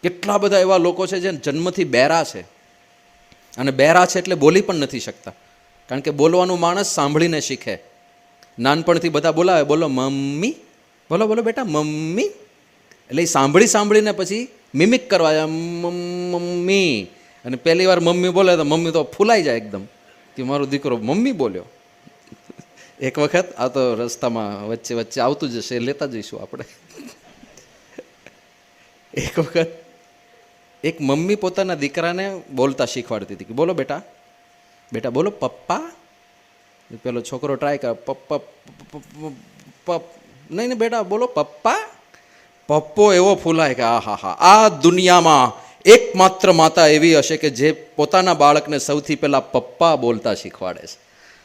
કેટલા બધા એવા લોકો છે જે જન્મથી બહેરા છે, અને બહેરા છે એટલે બોલી પણ નથી શકતા, કારણ કે બોલવાનું માણસ સાંભળીને શીખે. નાનપણથી બધા બોલાવે, બોલો મમ્મી, બોલો બોલો બેટા મમ્મી, એટલે એ સાંભળીને પછી મિમિક કરવા મમ્મી. અને પહેલી વાર મમ્મી બોલે તો મમ્મી તો ફૂલાઈ જાય એકદમ કે મારો દીકરો મમ્મી બોલ્યો. એક વખત આ તો રસ્તામાં વચ્ચે વચ્ચે આવતું જશે, લેતા જઈશું આપણે. એક વખત એક મમ્મી પોતાના દીકરાને બોલતા શીખવાડતી હતી કે બોલો બેટા, બેટા બોલો પપ્પા. પેલો છોકરો ટ્રાય કરે પપ્પા પપ, નહીં બેટા બોલો પપ્પા. પપ્પો એવો ફૂલાય કે આ હા હા, આ દુનિયામાં એકમાત્ર માતા એવી હશે કે જે પોતાના બાળકને સૌથી પહેલા પપ્પા બોલતા શીખવાડે છે.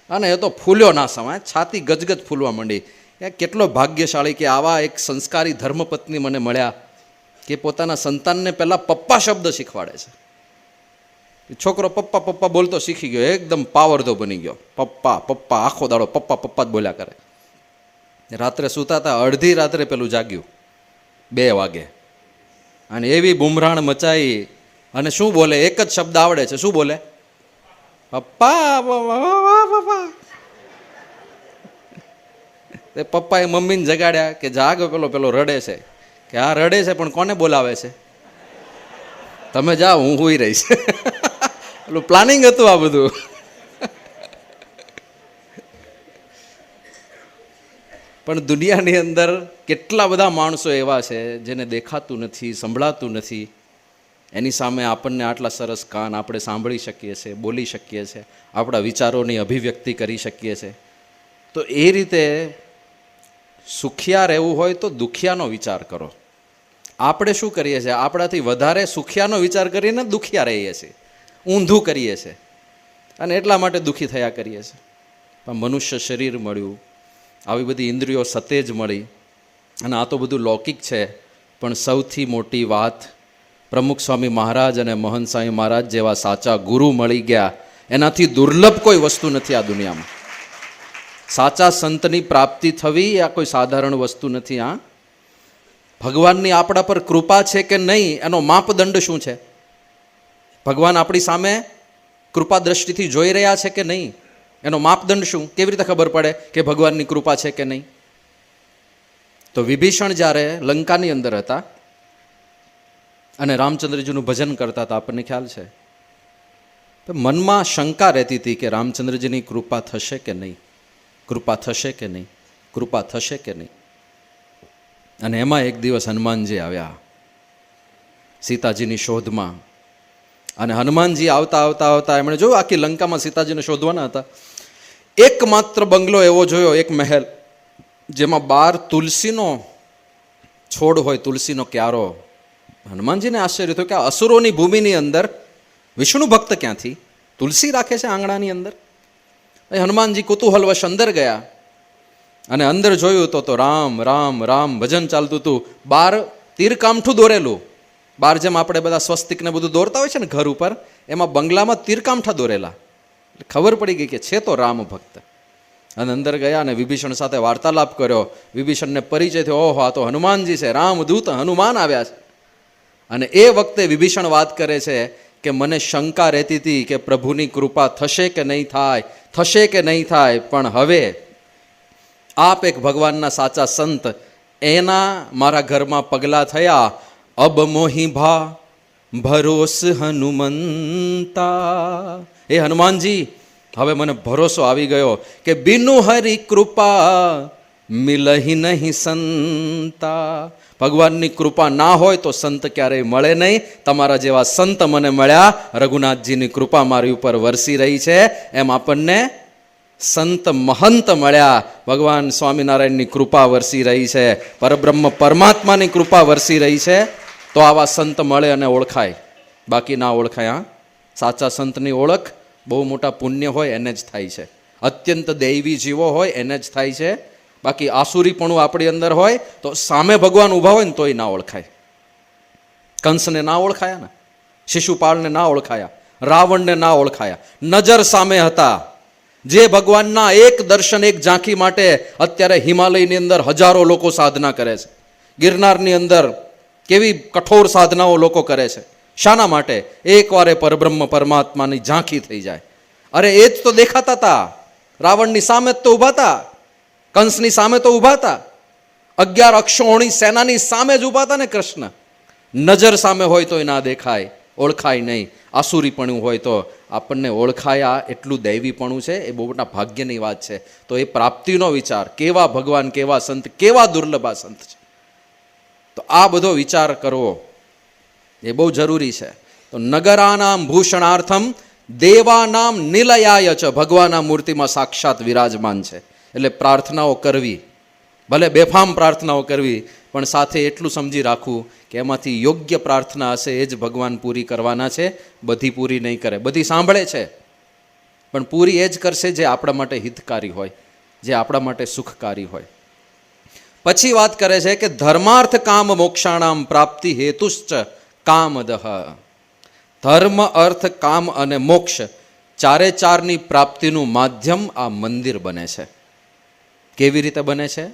અને એ તો ફૂલ્યો ના સમાય, છાતી ગજગજ ફૂલવા માંડી. એ કેટલો ભાગ્યશાળી કે આવા એક સંસ્કારી ધર્મપત્ની મને મળ્યા કે પોતાના સંતાનને પહેલા પપ્પા શબ્દ શીખવાડે છે. છોકરો પપ્પા પપ્પા બોલતો શીખી ગયો, એકદમ પાવરધો બની ગયો. પપ્પા પપ્પા આખો દાડો પપ્પા પપ્પા જ બોલ્યા કરે. રાત્રે સૂતા હતા, અડધી રાત્રે પેલું જાગ્યું 2 વાગે અને એવી બુમરાણ મચાઈ. અને શું બોલે? એક જ શબ્દ આવડે છે. શું બોલે? પપ્પા પપ્પા. પપ્પાએ મમ્મીને જગાડ્યા કે જાગ, પેલો પેલો રડે છે. કે આ રડે છે પણ કોને બોલાવે છે? તમે જાઓ, હું હુઈ રહીશ. પેલું પ્લાનિંગ હતું આ બધું. પણ દુનિયાની અંદર કેટલા બધા માણસો એવા છે જેને દેખાતું નથી, સંભળાતું નથી. એની સામે આપણને આટલા સરસ કાન, આપણે સાંભળી શકીએ છીએ, બોલી શકીએ છીએ, આપણા વિચારોની અભિવ્યક્તિ કરી શકીએ છીએ. તો એ રીતે સુખિયા રહેવું હોય તો દુખિયાનો વિચાર કરો. આપણે શું કરીએ છીએ? આપણાથી વધારે સુખિયાનો વિચાર કરીને દુખિયા રહીએ છીએ, ઊંધું કરીએ છીએ અને એટલા માટે દુઃખી થયા કરીએ છીએ. પણ મનુષ્ય શરીર મળ્યું, આવી બધી ઇન્દ્રિયો સતેજ મળી, અને આ તો બધું લૌકિક છે. પણ સૌથી મોટી વાત, પ્રમુખ સ્વામી મહારાજ અને મહંત સ્વામી મહારાજ જેવા સાચા ગુરુ મળી ગયા, એનાથી દુર્લભ કોઈ વસ્તુ નથી આ દુનિયામાં. સાચા સંતની પ્રાપ્તિ થવી આ કોઈ સાધારણ વસ્તુ નથી. હા, ભગવાનની આપણા પર કૃપા છે કે નહીં એનો માપદંડ શું છે? ભગવાન આપણી સામે કૃપા દ્રષ્ટિથી જોઈ રહ્યા છે કે નહીં એનો માપદંડ શું? કેવી રીતે ખબર પડે કે ભગવાનની કૃપા છે કે નહીં? તો વિભીષણ જ્યારે લંકાની અંદર હતા અને રામચંદ્રજીનું ભજન કરતા હતા, આપણને ખ્યાલ છે, તો મનમાં શંકા રહેતી હતી કે રામચંદ્રજીની કૃપા થશે કે નહીં, કૃપા થશે કે નહીં, કૃપા થશે કે નહીં. અને એમાં એક દિવસ હનુમાનજી આવ્યા સીતાજીની શોધમાં. અને હનુમાનજી આવતા આવતા આવતા એમણે જોયું આખી લંકામાં સીતાજીને શોધવાના હતા. એકમાત્ર બંગલો એવો જોયો, એક મહેલ, જેમાં 12 તુલસીનો છોડ હોય, તુલસીનો ક્યારો. હનુમાનજીને આશ્ચર્ય થયું કે આ અસુરોની ભૂમિની અંદર વિષ્ણુ ભક્ત ક્યાંથી તુલસી રાખે છે આંગણાની અંદર? હનુમાનજી કુતૂહલવશ અંદર ગયા અને અંદર જોયું તો રામ રામ રામ ભજન ચાલતું હતું. 12 તીરકામઠું દોરેલું, 12 જેમ આપણે બધા સ્વસ્તિક ને બધું દોરતા હોય છે ને ઘર ઉપર, એમાં બંગલામાં તીરકામઠા દોરેલા. ખબર પડી ગઈ કે છે તો રામ ભક્ત. અને અંદર ગયા અને વિભીષણ સાથે વાર્તાલાપ કર્યો. વિભીષણને પરિચય થયો, ઓહો આ તો હનુમાનજી છે, રામદૂત હનુમાન આવ્યા છે. અને એ વખતે વિભીષણ વાત કરે છે કે મને શંકા રહેતી હતી કે પ્રભુની કૃપા થશે કે નહીં થાય, થશે કે નહીં થાય, પણ હવે આપ એક ભગવાનના સાચા સંત, એના મારા ઘરમાં પગલા થયા. અબ મોહી ભા ભરોસ હનુમંતા. એ હનુમાનજી, હવે મને ભરોસો આવી ગયો કે બિનુ હરી કૃપા મિલહી નહીં સંતા. ભગવાનની કૃપા ના હોય તો સંત ક્યારેય મળે નહીં. તમારા જેવા સંત મને મળ્યા, રઘુનાથજીની કૃપા મારી ઉપર વરસી રહી છે. એમ આપણને સંત મહંત મળ્યા, ભગવાન સ્વામિનારાયણની કૃપા વરસી રહી છે, પરબ્રહ્મ પરમાત્માની કૃપા વરસી રહી છે. તો આવા સંત મળે અને ઓળખાય, બાકી ના ઓળખાય. હા, સાચા સંતની ઓળખ બહુ મોટા પુણ્ય હોય એને જ થાય છે, અત્યંત દૈવી જીવો હોય એને જ થાય છે. બાકી આસુરીપણું આપણી અંદર હોય તો સામે ભગવાન ઊભા હોય ને તોય ના ઓળખાય. કંસને ના ઓળખાયા ને, શિશુપાળને ના ઓળખાયા, રાવણને ના ઓળખાયા, નજર સામે હતા. જે ભગવાનના એક દર્શન, એક ઝાંખી માટે અત્યારે હિમાલયની અંદર હજારો લોકો સાધના કરે છે, ગિરનારની અંદર કેવી કઠોર સાધનાઓ લોકો કરે છે. શાના માટે? એકવારે પરબ્રહ્મ પરમાત્માની ઝાંખી થઈ જાય. અરે એ જ તો દેખાતા હતા, રાવણની સામે જ તો ઊભા હતા, કંસની સામે તો ઊભા હતા, 11 અક્ષોહિણી સેનાની સામે જ ઊભા હતા ને કૃષ્ણ. નજર સામે હોય તોય ના દેખાય, ઓળખાય નહીં. આસુરીપણું હોય તો આપણને ઓળખાયા, એટલું દૈવીપણું છે. એ બહુ મોટા ભાગ્યની વાત છે. તો એ પ્રાપ્તિનો વિચાર, કેવા ભગવાન, કેવા સંત, કેવા દુર્લભા સંત છે. તો આ બધો વિચાર કરવો એ બહુ જરૂરી છે. તો નગરાનામ ભૂષણાર્થમ દેવાનામ નિલયાય ચ, ભગવાનના મૂર્તિમાં સાક્ષાત વિરાજમાન છે. એટલે પ્રાર્થનાઓ કરવી, ભલે બેફામ પ્રાર્થનાઓ કરવી, પણ સાથે એટલું સમજી રાખવું કે એમાંથી યોગ્ય પ્રાર્થના હશે એ જ ભગવાન પૂરી કરવાના છે. બધી પૂરી નહીં કરે. બધી સાંભળે છે પણ પૂરી એ જ કરશે જે આપણા માટે હિતકારી હોય, જે આપણા માટે સુખકારી હોય. પછી વાત કરે છે કે ધર્માર્થ કામ મોક્ષાણામ પ્રાપ્તિ હેતુશ્ચ કામદહ. ધર્મ, અર્થ, કામ અને મોક્ષ ચારે ચારની પ્રાપ્તિનું માધ્યમ આ મંદિર બને છે. કેવી રીતે બને છે?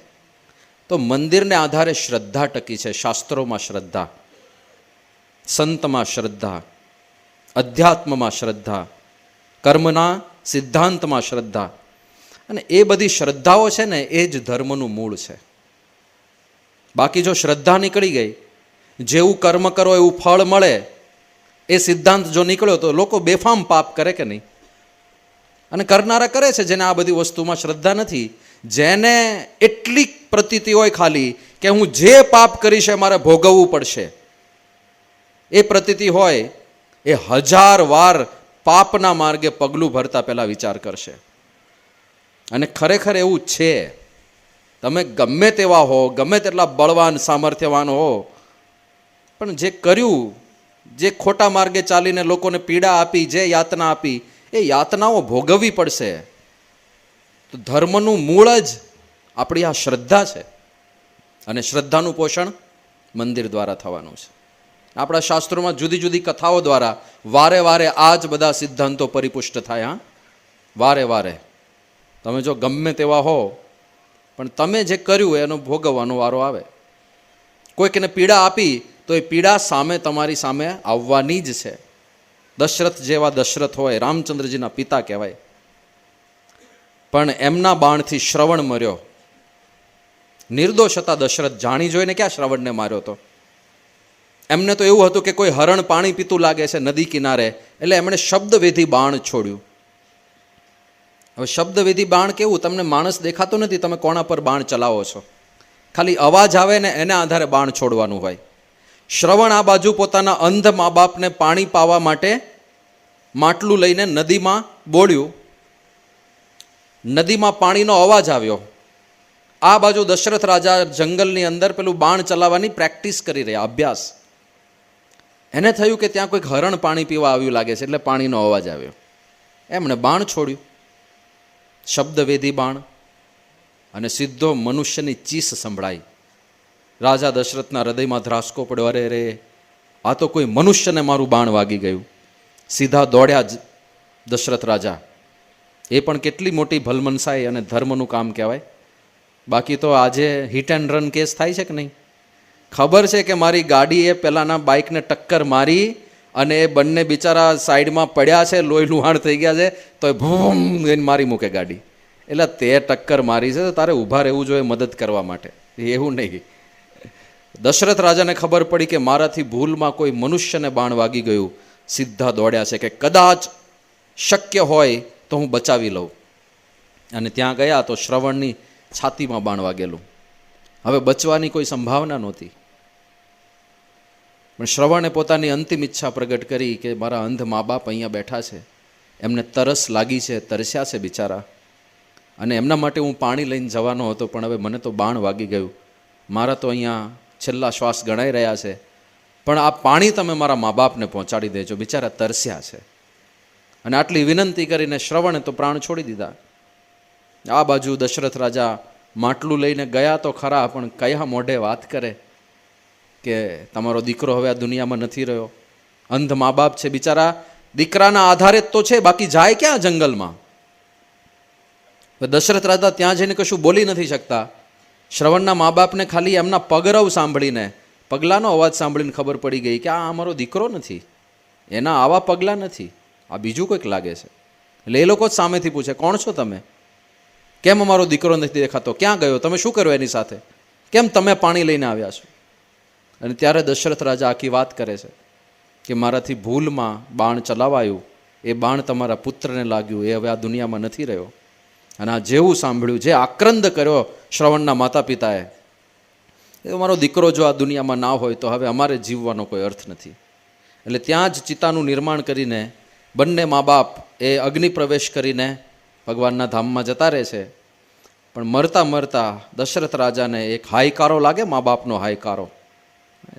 તો મંદિરને આધારે શ્રદ્ધા ટકી છે. શાસ્ત્રોમાં શ્રદ્ધા, સંતમાં શ્રદ્ધા, અધ્યાત્મમાં શ્રદ્ધા, કર્મના સિદ્ધાંતમાં શ્રદ્ધા. અને એ બધી શ્રદ્ધાઓ છે ને એ જ ધર્મનું મૂળ છે. બાકી જો શ્રદ્ધા નીકળી ગઈ, જેવું કર્મ કરો એવું ફળ મળે, એ સિદ્ધાંત જો નીકળ્યો તો લોકો બેફામ પાપ કરે કે નહીં? અને કરનારા કરે છે જેને આ બધી વસ્તુમાં શ્રદ્ધા નથી. જેને એટલી પ્રતીતિ હોય ખાલી કે હું જે પાપ કરીશ એ મારે ભોગવવું પડશે, એ પ્રતીતિ હોય, એ 1000 વાર પાપના માર્ગે પગલું ભરતા પહેલા વિચાર કરશે. અને ખરેખર એવું છે. તમે ગમે તેવા હો, ગમે તેટલા બળવાન સામર્થ્યવાન હો, પણ જે કર્યું, જે ખોટા માર્ગે ચાલીને લોકોને પીડા આપી, જે યાતના આપી, એ યાતનાઓ ભોગવવી પડશે. તો ધર્મનું મૂળ જ આપણી આ શ્રદ્ધા છે. અને શ્રદ્ધાનું પોષણ મંદિર દ્વારા થવાનું છે. આપણા શાસ્ત્રોમાં જુદી જુદી કથાઓ દ્વારા વારે વારે આ જ બધા સિદ્ધાંતો પરિપુષ્ટ થાય. હા, વારે વારે. તમે જો ગમે તેવા હો, પણ તમે જે કર્યું એનો ભોગવવાનો વારો આવે. કોઈકને પીડા આપી તો એ પીડા સામે તમારી સામે આવવાની જ છે. દશરથ જેવા દશરથ હોય, રામચંદ્રજીના પિતા કહેવાય, પણ એમના બાણથી શ્રવણ મર્યો. નિર્દોષ હતા દશરથ, જાણી જોઈને ક્યાં શ્રવણને માર્યો હતો? એમને તો એવું હતું કે કોઈ હરણ પાણી પીતું લાગે છે નદી કિનારે, એટલે એમણે શબ્દવેધી બાણ છોડ્યું. હવે શબ્દવેધી બાણ કેવું? તમને માણસ દેખાતો નથી, તમે કોણા પર બાણ ચલાવો છો. ખાલી અવાજ આવે ને એના આધારે બાણ છોડવાનું હોય. શ્રવણ આ બાજુ પોતાના અંધ મા બાપને પાણી પાવા માટે માટલું લઈને નદીમાં બોળ્યું. નદીમાં પાણીનો અવાજ આવ્યો. આ બાજુ દશરથ રાજા જંગલની અંદર પેલું બાણ ચલાવવાની પ્રેક્ટિસ કરી રહ્યા, અભ્યાસ. એને થયું કે ત્યાં કોઈક હરણ પાણી પીવા આવ્યું લાગે છે, એટલે પાણીનો અવાજ આવ્યો. એમણે બાણ છોડ્યું, શબ્દવેધી બાણ, અને સીધો મનુષ્યની ચીસ સંભળાઈ. રાજા દશરથના હૃદયમાં ધ્રાસકો પડ્યો. અરે રે, આ તો કોઈ મનુષ્યને મારું બાણ વાગી ગયું. સીધા દોડ્યા દશરથ રાજા. એ પણ કેટલી મોટી ભલમનસાઈ અને ધર્મનું કામ કહેવાય. બાકી તો આજે હિટ એન્ડ રન કેસ થાય છે કે નહીં? ખબર છે કે મારી ગાડીએ પેલાના બાઇકને ટક્કર મારી અને એ બંને બિચારા સાઈડમાં પડ્યા છે, લોહી લુહાણ થઈ ગયા છે, તો એ ભૂમ એને મારી મૂકે ગાડી. એટલે તે ટક્કર મારી છે તો તારે ઊભા રહેવું જોઈએ મદદ કરવા માટે, એવું નહીં. દશરથ રાજાને ખબર પડી કે મારાથી ભૂલમાં કોઈ મનુષ્યને બાણ વાગી ગયું. સીધા દોડ્યા છે કે કદાચ શક્ય હોય તો હું બચાવી લઉં. અને ત્યાં ગયા તો શ્રવણની છાતીમાં બાણ વાગેલું. હવે બચવાની કોઈ સંભાવના નહોતી. પણ શ્રવણે પોતાની અંતિમ ઈચ્છા પ્રગટ કરી કે મારા અંધ મા બાપ અહીંયા બેઠા છે, એમને તરસ લાગી છે, તરસ્યા છે બિચારા, અને એમના માટે હું પાણી લઈને જવાનો હતો, પણ હવે મને તો બાણ વાગી ગયું. મારા તો અહીંયા છેલ્લા શ્વાસ ગણાઈ રહ્યા છે, પણ આ પાણી તમે મારા મા બાપને પહોંચાડી દેજો, બિચારા તરસ્યા છે. અને આટલી વિનંતી કરીને શ્રવણે તો પ્રાણ છોડી દીધા. આ બાજુ દશરથ રાજા માટલું લઈને ગયા તો ખરા, પણ કયા મોઢે વાત કરે કે તમારો દીકરો હવે આ દુનિયામાં નથી રહ્યો. અંધ મા બાપ છે બિચારા, દીકરાના આધારે જ તો છે, બાકી જાય ક્યાં જંગલમાં? દશરથ રાજા ત્યાં જઈને કશું બોલી નથી શકતા. શ્રવણના મા બાપને ખાલી એમના પગરવ સાંભળીને, પગલાંનો અવાજ સાંભળીને ખબર પડી ગઈ કે આ અમારો દીકરો નથી, એના આવા પગલાં નથી, આ બીજું કંઈક લાગે છે. એટલે એ લોકો જ સામેથી પૂછે, કોણ છો તમે? કેમ અમારો દીકરો નથી દેખાતો? ક્યાં ગયો? તમે શું કર્યું એની સાથે? કેમ તમે પાણી લઈને આવ્યા છો? અને ત્યારે દશરથ રાજા આખી વાત કરે છે કે મારાથી ભૂલમાં બાણ ચલાવાયું, એ બાણ તમારા પુત્રને લાગ્યું, એ હવે આ દુનિયામાં નથી રહ્યો. અને આ જેવું સાંભળ્યું, જે આક્રંદ કર્યો શ્રવણના માતા પિતાએ, એ મારો દીકરો જો આ દુનિયામાં ના હોય તો હવે અમારે જીવવાનો કોઈ અર્થ નથી. એટલે ત્યાં જ ચિતાનું નિર્માણ કરીને બંને મા બાપ એ અગ્નિ પ્રવેશ કરીને ભગવાનના ધામમાં જતા રહે છે. પણ મરતા મરતા દશરથ રાજાને એક હાયકારો લાગે, મા બાપનો હાયકારો,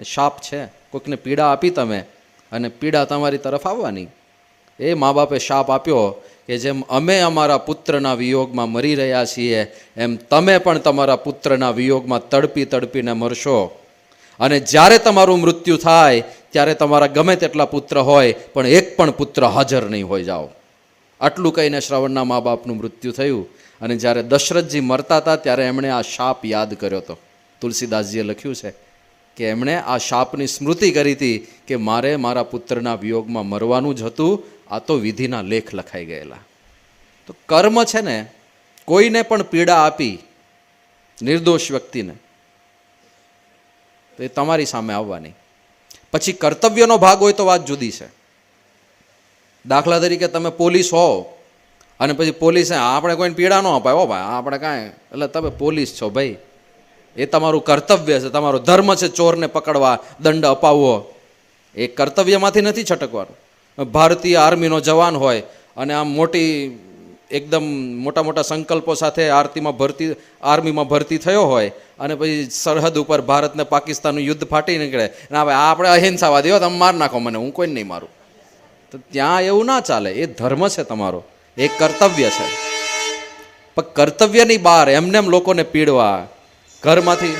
શાપ છે, કોઈકને પીડા આપી તમે અને પીડા તમારી તરફ આવવાની. એ મા બાપે શાપ આપ્યો કે જેમ અમે અમારા પુત્રના વિયોગમાં મરી રહ્યા છીએ એમ તમે પણ તમારા પુત્રના વિયોગમાં તડપી તડપીને મરશો, અને જ્યારે તમારું મૃત્યુ થાય ત્યારે તમારા ગમે તેટલા પુત્ર હોય પણ એક પણ પુત્ર હાજર નહીં હોય જાઓ. આટલું કહીને શ્રવણના મા બાપનું મૃત્યુ થયું. અને જ્યારે દશરથજી મરતા હતા ત્યારે એમણે આ શાપ યાદ કર્યો હતો. તુલસીદાસજીએ લખ્યું છે કે એમણે આ શાપની સ્મૃતિ કરી હતી કે મારે મારા પુત્રના વિયોગમાં મરવાનું જ હતું, આ તો વિધિના લેખ લખાઈ ગયેલા. તો કર્મ છે ને, કોઈને પણ પીડા આપી નિર્દોષ વ્યક્તિને, તો એ તમારી સામે આવવાની. પછી કર્તવ્યનો ભાગ હોય તો વાત જુદી છે. દાખલા તરીકે તમે પોલીસ હો અને પછી પોલીસે આપણે કોઈને પીડા ન અપાય, હો ભાઈ આપણે કાંઈ, એટલે તમે પોલીસ છો ભાઈ, એ તમારું કર્તવ્ય છે, તમારો ધર્મ છે ચોરને પકડવા, દંડ અપાવવો. એ કર્તવ્યમાંથી નથી છટકવાનું. ભારતીય આર્મીનો જવાન હોય અને આમ મોટી એકદમ મોટા મોટા સંકલ્પો સાથે આર્મીમાં ભરતી થયો હોય અને પછી સરહદ ઉપર ભારત ને પાકિસ્તાનનું યુદ્ધ ફાટી નીકળે, ના ભાઈ આપણે અહિંસાવાદી હો, તમે માર નાખો મને, હું કોઈને નહીં મારું. તો ત્યાં એવું ના ચાલે. એ ધર્મ છે તમારો, એ કર્તવ્ય છે. પણ કર્તવ્યની બહાર એમનેમ લોકોને પીડવા, ઘરમાંથી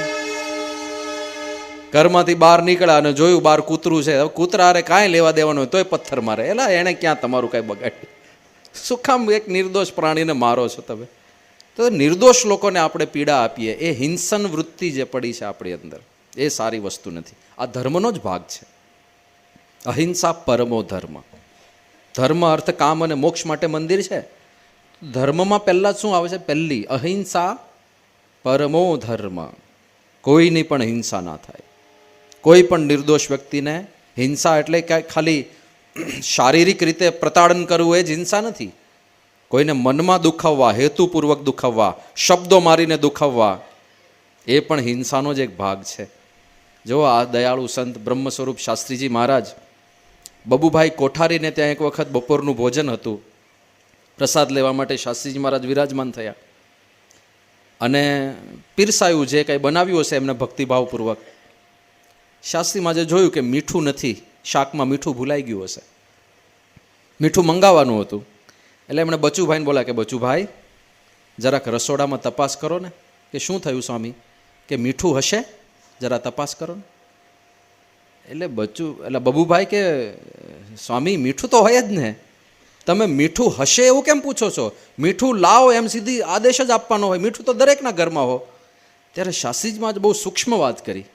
બહાર નીકળ્યા અને જોયું બહાર કૂતરું છે, કૂતરા અરે કાંઈ લેવા દેવાનું હોય તોય પથ્થર મારે. એલા એણે ક્યાં તમારું કાંઈ બગાડ્યું? શું કામ એક નિર્દોષ પ્રાણીને મારો છો તમે? તો નિર્દોષ લોકોને આપણે પીડા આપીએ, એ હિંસન વૃત્તિ જે પડી છે આપણી અંદર, એ સારી વસ્તુ નથી. આ ધર્મનો જ ભાગ છે. અહિંસા પરમો ધર્મ. ધર્મ અર્થ કામ અને મોક્ષ માટે મંદિર છે. ધર્મમાં પહેલાં શું આવે છે? પહેલી અહિંસા પરમો ધર્મ. કોઈની પણ હિંસા ના થાય. કોઈ પણ નિર્દોષ વ્યક્તિને હિંસા એટલે ખાલી શારીરિક રીતે પ્રતાડન કરવું એ જ હિંસા નથી. કોઈને મનમાં દુખાવવા, હેતુપૂર્વક દુખાવવા, શબ્દો મારીને દુખાવવા, એ પણ હિંસાનો જ એક ભાગ છે. જો આ દયાળુ સંત બ્રહ્મ સ્વરૂપ શાસ્ત્રીજી મહારાજ, બબુભાઈ કોઠારીને ત્યાં એક વખત બપોરનું ભોજન હતું. પ્રસાદ લેવા માટે શાસ્ત્રીજી મહારાજ વિરાજમાન થયા અને પીરસાયું, જે કંઈ બનાવ્યું હશે એમને ભક્તિભાવપૂર્વક. શાસ્ત્રીમાં જે જોયું કે મીઠું નથી, શાકમાં મીઠું ભૂલાઈ ગયું હશે, મીઠું મંગાવવાનું હતું. એટલે એમણે બચુભાઈને બોલ્યા કે બચુભાઈ જરાક રસોડામાં તપાસ કરો ને. કે શું થયું સ્વામી? કે મીઠું હશે, જરા તપાસ કરો ને. એટલે બબુભાઈ કે સ્વામી મીઠું તો હોય જ ને, તમે મીઠું હશે એવું કેમ પૂછો છો? મીઠું લાવો એમ સીધી આદેશ જ આપવાનો હોય, મીઠું તો દરેકના ઘરમાં હો. ત્યારે શાસ્ત્રીજીમાં જ બહુ સૂક્ષ્મ વાત કરી.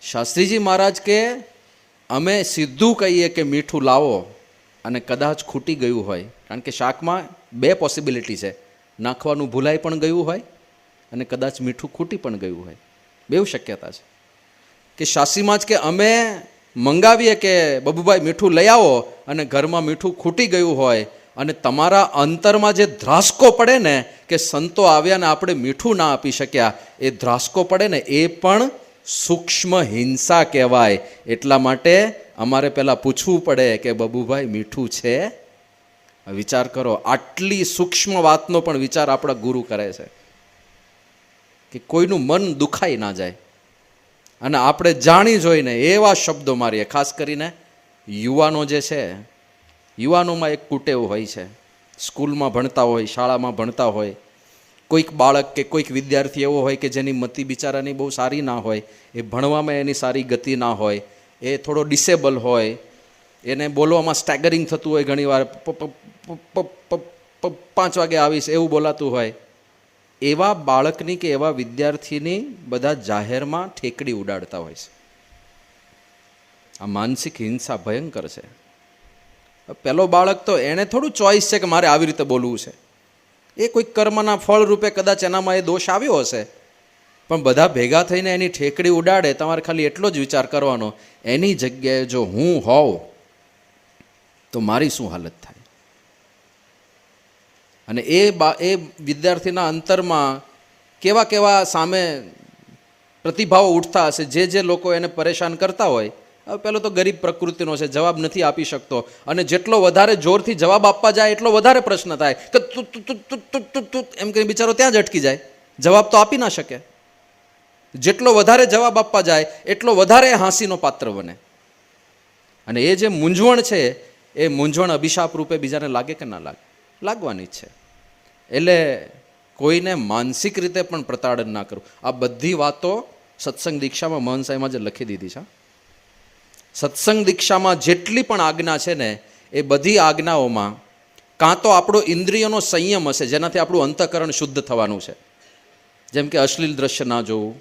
શાસ્ત્રીજી મહારાજ કે અમે સીધું કહીએ કે મીઠું લાવો અને કદાચ ખૂટી ગયું હોય, કારણ કે શાકમાં બે પોસિબિલિટી છે, નાખવાનું ભૂલાઈ પણ ગયું હોય અને કદાચ મીઠું ખૂટી પણ ગયું હોય, બેવ શક્યતા છે. કે શાસ્ત્રીમાં જ કે અમે મંગાવીએ કે બબુભાઈ મીઠું લઈ આવો અને ઘરમાં મીઠું ખૂટી ગયું હોય અને તમારા અંતરમાં જે ધ્રાસકો પડે ને કે સંતો આવ્યા ને આપણે મીઠું ના આપી શક્યા, એ ધ્રાસકો પડે ને એ પણ સૂક્ષ્મ હિંસા કહેવાય. એટલા માટે અમારે પહેલાં પૂછવું પડે કે બબુભાઈ મીઠું છે? વિચાર કરો, આટલી સૂક્ષ્મ વાતનો પણ વિચાર આપણા ગુરુ કરે છે કે કોઈનું મન દુખાઈ ના જાય. અને આપણે જાણી જોઈને એવા શબ્દો મારીએ. ખાસ કરીને યુવાનો જે છે, યુવાનોમાં એક કુટેવ હોય છે. સ્કૂલમાં ભણતા હોય, શાળામાં ભણતા હોય, કોઈક બાળક કે કોઈક વિદ્યાર્થી એવો હોય કે જેની મતિ બિચારાની બહુ સારી ના હોય, એ ભણવામાં એની સારી ગતિ ના હોય, એ થોડો ડિસેબલ હોય, એને બોલવામાં સ્ટેગરિંગ થતું હોય, ઘણીવાર 5 વાગે આવીશ એવું બોલાતું હોય. એવા બાળકની કે એવા વિદ્યાર્થીની બધા જાહેરમાં ઠેકડી ઉડાડતા હોય છે. આ માનસિક હિંસા ભયંકર છે. પેલો બાળક તો એને થોડું ચોઈસ છે કે મારે આવી રીતે બોલવું છે. એ કોઈક કર્મના ફળ રૂપે કદાચ એનામાં એ દોષ આવ્યો હશે, પણ બધા ભેગા થઈને એની ઠેકડી ઉડાડે. તમારે ખાલી એટલો જ વિચાર કરવાનો, એની જગ્યાએ જો હું હોઉં તો મારી શું હાલત થાય. અને એ વિદ્યાર્થીના અંતરમાં કેવા સામે પ્રતિભાવો ઉઠતા હશે. જે લોકો એને પરેશાન કરતા હોય, હવે પેલો તો ગરીબ પ્રકૃતિનો છે, જવાબ નથી આપી શકતો, અને જેટલો વધારે જોરથી જવાબ આપવા જાય એટલો વધારે પ્રશ્ન થાય કે તું તું તું તું તું તું તું એમ કરીને બિચારો ત્યાં જ અટકી જાય, જવાબ તો આપી ના શકે. જેટલો વધારે જવાબ આપવા જાય એટલો વધારે હાંસીનો પાત્ર બને. અને એ જે મૂંઝવણ છે એ મૂંઝવણ અભિશાપ રૂપે બીજાને લાગે કે ના લાગે, લાગવાની જ છે. એટલે કોઈને માનસિક રીતે પણ પ્રતાડન ના કરવું. આ બધી વાતો સત્સંગ દીક્ષામાં મહંત સાહેબમાં જે લખી દીધી છે. સત્સંગ દીક્ષામાં જેટલી પણ આજ્ઞા છે ને એ બધી આજ્ઞાઓમાં કાં તો આપણો ઇન્દ્રિયોનો સંયમ હશે જેનાથી આપણું અંતઃકરણ શુદ્ધ થવાનું છે, જેમ કે અશ્લીલ દ્રશ્ય ના જોવું,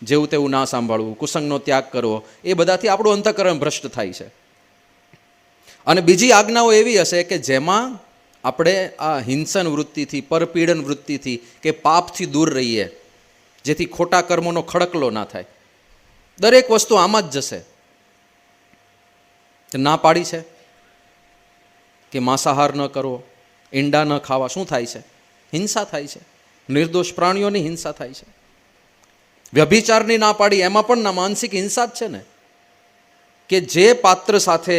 જેવું તેવું ના સાંભળવું, કુસંગનો ત્યાગ કરવો, એ બધાથી આપણું અંતઃકરણ ભ્રષ્ટ થાય છે. અને બીજી આજ્ઞાઓ એવી હશે કે જેમાં આપણે આ હિંસન વૃત્તિથી, પરપીડન વૃત્તિથી કે પાપથી દૂર રહીએ, જેથી ખોટા કર્મોનો ખડકલો ના થાય. દરેક વસ્તુ આમાં જ જશે. ના પાડી છે કે માંસાહાર ન કરવો, ઈંડા ન ખાવા, શું થાય છે? હિંસા થાય છે, નિર્દોષ પ્રાણીઓની હિંસા થાય છે. વ્યભિચારની ના પાડી, એમાં પણ ના માનસિક હિંસા જ છે ને, કે જે પાત્ર સાથે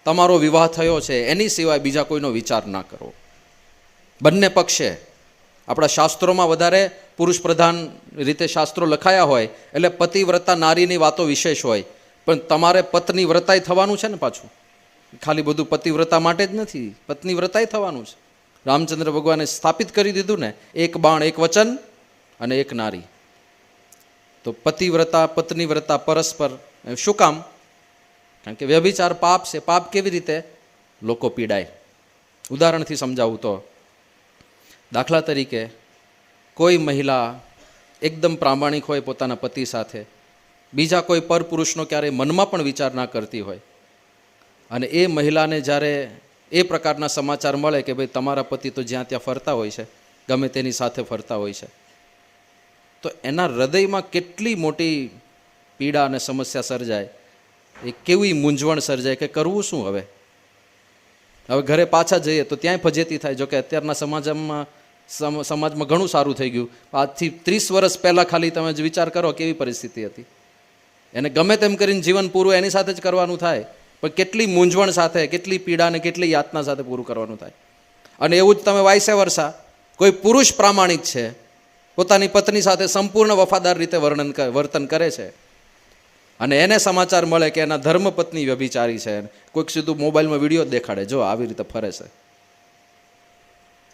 તમારો વિવાહ થયો છે એની સિવાય બીજા કોઈનો વિચાર ના કરવો. બંને પક્ષે આપણા શાસ્ત્રોમાં વધારે પુરુષ પ્રધાન રીતે શાસ્ત્રો લખાયા હોય એટલે પતિવ્રતા નારીની વાતો વિશેષ હોય, પણ તમારે પત્ની વ્રતાય થવાનું છે ને. પાછું ખાલી બધું પતિવ્રતા માટે જ નથી, પત્ની વ્રતાય થવાનું છે. રામચંદ્ર ભગવાને સ્થાપિત કરી દીધું ને, એક બાણ, એક વચન અને એક નારી. તો પતિવ્રતા પત્ની વ્રતા પરસ્પર. શું કામ? કારણ કે વ્યભિચાર પાપ છે. પાપ કેવી રીતે? લોકો પીડાય. ઉદાહરણથી સમજાવું તો, દાખલા તરીકે કોઈ મહિલા એકદમ પ્રામાણિક હોય પોતાના પતિ સાથે, બીજા કોઈ પરપુરુષનો ક્યારેય મનમાં પણ વિચાર ના કરતી હોય, અને એ મહિલાને જ્યારે એ પ્રકારના સમાચાર મળે કે ભાઈ તમારા પતિ તો જ્યાં ત્યાં ફરતા હોય છે, ગમે તેની સાથે ફરતા હોય છે, તો એના હૃદયમાં કેટલી મોટી પીડા અને સમસ્યા સર્જાય, એ કેવી મૂંઝવણ સર્જાય કે કરવું શું હવે. હવે ઘરે પાછા જઈએ તો ત્યાંય ફજેતી થાય. જો કે અત્યારના સમાજમાં ઘણું સારું થઈ ગયું. આજથી 30 વર્ષ પહેલાં ખાલી તમે જ વિચાર કરો કેવી પરિસ્થિતિ હતી. એને ગમે તેમ કરીને જીવન પૂરું એની સાથે જ કરવાનું થાય, પણ કેટલી મૂંઝવણ સાથે, કેટલી પીડા અને કેટલી યાતના સાથે પૂરું કરવાનું થાય. અને એવું જ તમે વાઇસ વર્સા, કોઈ પુરુષ પ્રામાણિક છે, પોતાની પત્ની સાથે સંપૂર્ણ વફાદાર રીતે વર્તન કરે છે, અને એને સમાચાર મળે કે એના ધર્મપત્ની વ્યભિચારી છે, કોઈક સીધું મોબાઈલમાં વિડીયો દેખાડે, જો આવી રીતે ફરે છે,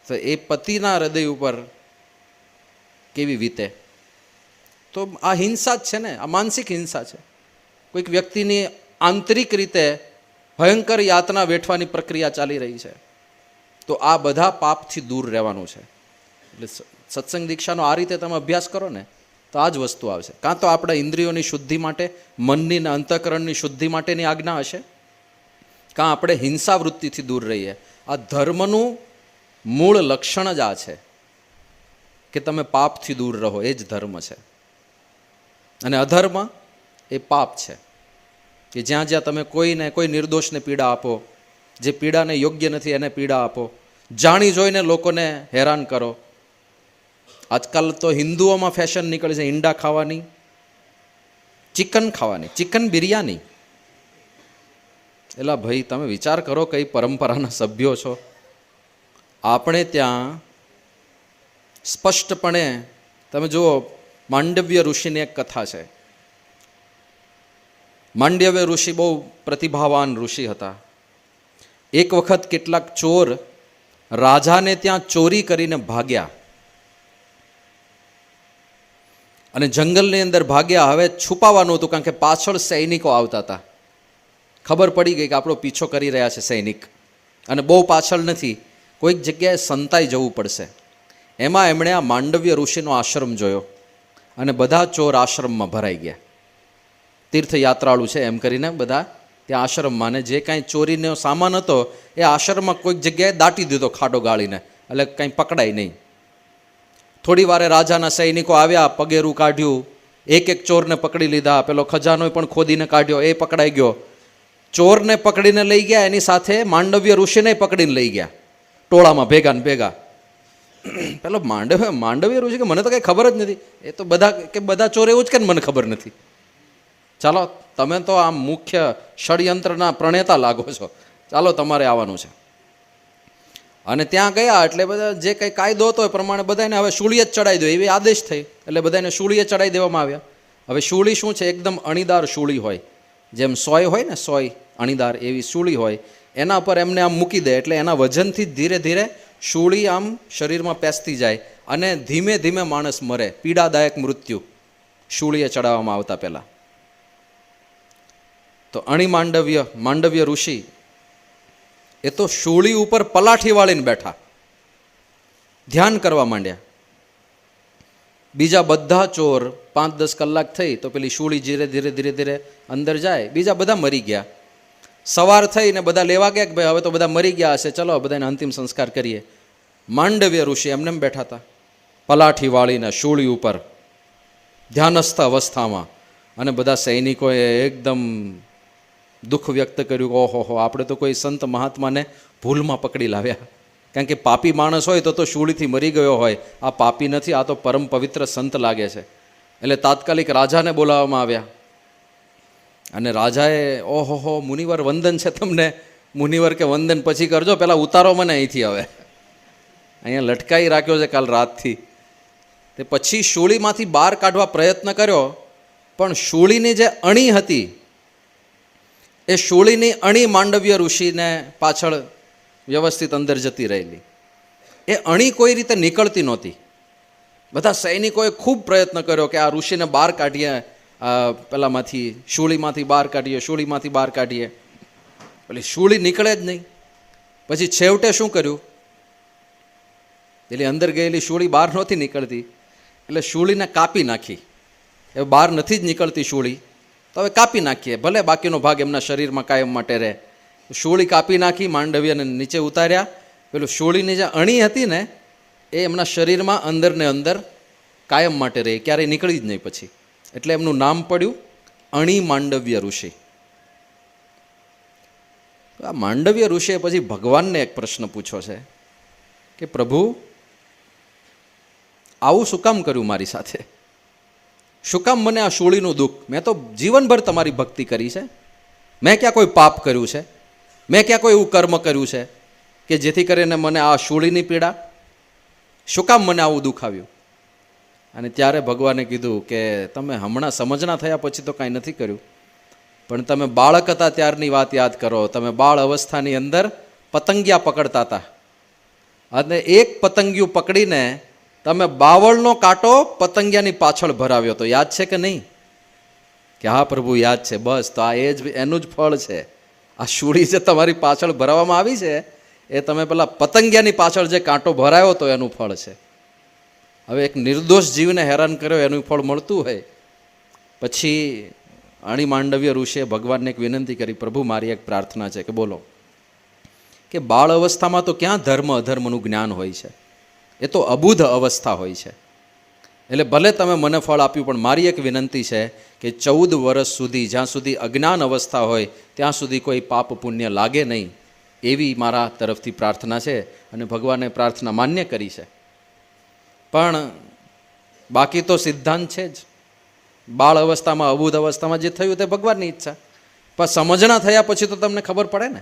તો એ પતિના હૃદય ઉપર કેવી વીતે. તો આ હિંસા જ છે ને, આ માનસિક હિંસા છે. કોઈક વ્યક્તિની આંતરિક રીતે ભયંકર યાતના વેઠવાની પ્રક્રિયા ચાલી રહી છે. તો આ બધા પાપથી દૂર રહેવાનું છે. એટલે સત્સંગ દીક્ષાનો આ રીતે તમે અભ્યાસ કરો ને તો આ જ વસ્તુ આવશે. કાં તો આપણા ઇન્દ્રિયોની શુદ્ધિ માટે, મનની અને અંતઃકરણની શુદ્ધિ માટેની આજ્ઞા હશે, કાં આપણે હિંસા વૃત્તિથી દૂર રહીએ. આ ધર્મનું મૂળ લક્ષણ જ આ છે કે તમે પાપથી દૂર રહો, એ જ ધર્મ છે. અને અધર્મ એ પાપ છે કે જ્યાં જ્યાં તમે કોઈને, કોઈ નિર્દોષને પીડા આપો, જે પીડાને યોગ્ય નથી એને પીડા આપો, જાણી જોઈને લોકોને હેરાન કરો. આજકાલ તો હિન્દુઓમાં ફેશન નીકળી છે ઈંડા ખાવાની, ચિકન ખાવાની, ચિકન બિરયાની. એલા ભાઈ, તમે વિચાર કરો કઈ પરંપરાના સભ્યો છો. આપણે ત્યાં સ્પષ્ટપણે તમે જુઓ, માંડવ્ય ઋષિની એક કથા છે. માંડવ્ય ઋષિ બહુ પ્રતિભાવાન ઋષિ હતા. એક વખત કેટલાક ચોર રાજાને ત્યાં ચોરી કરીને ભાગ્યા, અને જંગલની અંદર ભાગ્યા. હવે છુપાવાનું હતું કારણ કે પાછળ સૈનિકો આવતા હતા. ખબર પડી ગઈ કે આપણો પીછો કરી રહ્યા છે સૈનિક, અને બહુ પાછળ નથી, કોઈક જગ્યાએ સંતાઈ જવું પડશે. એમાં એમણે આ માંડવ્ય ઋષિનો આશ્રમ જોયો, અને બધા ચોર આશ્રમમાં ભરાઈ ગયા. તીર્થયાત્રાળુ છે એમ કરીને બધા ત્યાં આશ્રમમાં, અને જે કાંઈ ચોરીનો સામાન હતો એ આશ્રમમાં કોઈક જગ્યાએ દાટી દીધો ખાડો ગાળીને, એટલે કંઈ પકડાય નહીં. થોડી વારે રાજાના સૈનિકો આવ્યા, પગેરું કાઢ્યું, એક એક ચોરને પકડી લીધા. પેલો ખજાનો પણ ખોદીને કાઢ્યો, એ પકડાઈ ગયો. ચોરને પકડીને લઈ ગયા, એની સાથે માંડવ્ય ઋષિને પકડીને લઈ ગયા, ટોળામાં ભેગા ને ભેગા. પેલો માંડવ્ય ઋષિ કે મને તો કંઈ ખબર જ નથી. એ તો બધા ચોર એવું જ કે મને ખબર નથી. ચાલો તમે તો આમ મુખ્ય ષડયંત્રના પ્રણેતા લાગો છો, ચાલો તમારે આવવાનું છે. અને ત્યાં ગયા એટલે બધા જે કંઈ કાયદો હતો એ પ્રમાણે બધાને હવે શૂળીએ જ ચડાવી દો એવી આદેશ થઈ, એટલે બધાને શૂળીએ ચડાવી દેવામાં આવ્યા. હવે શૂળી શું છે? એકદમ અણીદાર શૂળી હોય, જેમ સોય હોય ને, સોય અણીદાર એવી શૂળી હોય, એના પર એમને આમ મૂકી દે એટલે એના વજનથી ધીરે ધીરે શૂળી આમ શરીરમાં પેસતી જાય અને ધીમે ધીમે માણસ મરે, પીડાદાયક મૃત્યુ શૂળીએ ચડાવવામાં આવતા પહેલાં. તો માંડવ્ય ઋષિ એ તો શૂળી ઉપર પલાઠી વાળીને બેઠા, ધ્યાન કરવા માંડ્યા. બીજા બધા ચોર 5-10 કલાક થઈ તો પેલી શૂળી ધીરે ધીરે ધીરે ધીરે અંદર જાય, બીજા બધા મરી ગયા. સવાર થઈને બધા લેવા ગયા કે ભાઈ હવે તો બધા મરી ગયા હશે, ચલો બધાને અંતિમ સંસ્કાર કરીએ. માંડવ્ય ઋષિ એમને બેઠા હતા પલાઠી વાળીને શૂળી ઉપર ધ્યાનસ્થ અવસ્થામાં, અને બધા સૈનિકોએ એકદમ દુઃખ વ્યક્ત કર્યું, ઓહો આપણે તો કોઈ સંત મહાત્માને ભૂલમાં પકડી લાવ્યા. કારણ કે પાપી માણસ હોય તો શૂળીથી મરી ગયો હોય, આ પાપી નથી, આ તો પરમ પવિત્ર સંત લાગે છે. એટલે તાત્કાલિક રાજાને બોલાવવામાં આવ્યા. અને રાજાએ, ઓહો મુનિવર વંદન છે તમને. મુનિવર કે વંદન પછી કરજો, પહેલાં ઉતારો મને અહીંથી. હવે અહીંયા લટકાઈ રાખ્યો છે કાલ રાતથી. તે પછી શૂળીમાંથી બહાર કાઢવા પ્રયત્ન કર્યો, પણ શૂળીની જે અણી હતી એ શૂળીની અણી માંડવ્ય ઋષિને પાછળ વ્યવસ્થિત અંદર જતી રહેલી. એ અણી કોઈ રીતે નીકળતી નહોતી. બધા સૈનિકોએ ખૂબ પ્રયત્ન કર્યો કે આ ઋષિને બહાર કાઢીએ, પેલામાંથી શૂળીમાંથી બહાર કાઢીએ, શૂળીમાંથી બહાર કાઢીએ. પેલી શૂળી નીકળે જ નહીં. પછી છેવટે શું કર્યું? એટલે અંદર ગયેલી શૂળી બહાર નહોતી નીકળતી, એટલે શૂળીને કાપી નાખી. એ બહાર નથી જ નીકળતી શૂળી, તો હવે કાપી નાખીએ, ભલે બાકીનો ભાગ એમના શરીરમાં કાયમ માટે રહે. શૂળી કાપી નાખી, માંડવ્યને નીચે ઉતાર્યા. પેલું શૂળીની જે અણી હતી ને એ એમના શરીરમાં અંદર ને અંદર કાયમ માટે રહે, ક્યારેય નીકળી જ નહીં પછી. એટલે એમનું નામ પડ્યું અણી માંડવ્ય ઋષિ. આ માંડવ્ય ઋષિએ પછી ભગવાનને એક પ્રશ્ન પૂછ્યો છે કે પ્રભુ આવું શું કામ કર્યું મારી સાથે? શું કામ મને આ શૂળીનું દુઃખ? મેં તો જીવનભર તમારી ભક્તિ કરી છે, મેં ક્યાં કોઈ પાપ કર્યું છે? મેં ક્યાં કોઈ એવું કર્મ કર્યું છે કે જેથી કરીને મને આ શૂળીની પીડા? શું કામ મને આવું દુઃખ આવ્યું? અને ત્યારે ભગવાને કીધું કે તમે હમણાં સમજણા થયા પછી તો કાંઈ નથી કર્યું, પણ તમે બાળક હતા ત્યારની વાત યાદ કરો. તમે બાળ અવસ્થાની અંદર પતંગિયા પકડતા હતા, અને એક પતંગિયું પકડીને તમે બાવળનો કાંટો પતંગિયાની પાછળ ભરાવ્યો તો યાદ છે કે નહીં? કે હા પ્રભુ યાદ છે. બસ તો આ એનું જ ફળ છે. આ શૂળી જે તમારી પાછળ ભરાવવામાં આવી છે એ તમે પેલા પતંગિયાની પાછળ જે કાંટો ભરાયો તો એનું ફળ છે. હવે એક નિર્દોષ જીવને હેરાન કર્યો એનું ફળ મળતું હોય. પછી અણી માંડવ્ય ઋષિએ ભગવાનને એક વિનંતી કરી, પ્રભુ મારી એક પ્રાર્થના છે કે બોલો. કે બાળ અવસ્થામાં તો ક્યાં ધર્મ અધર્મનું જ્ઞાન હોય છે, એ તો અબુધ અવસ્થા હોય છે. એટલે ભલે તમે મને ફળ આપ્યું, પણ મારી એક વિનંતી છે કે 14 વર્ષ સુધી જ્યાં સુધી અજ્ઞાન અવસ્થા હોય ત્યાં સુધી કોઈ પાપ પુણ્ય લાગે નહીં, એવી મારા તરફથી પ્રાર્થના છે. અને ભગવાને પ્રાર્થના માન્ય કરી છે. પણ બાકી તો સિદ્ધાંત છે જ. બાળ અવસ્થામાં અબુધ અવસ્થામાં જે થયું તે ભગવાનની ઈચ્છા, પણ સમજણા થયા પછી તો તમને ખબર પડે ને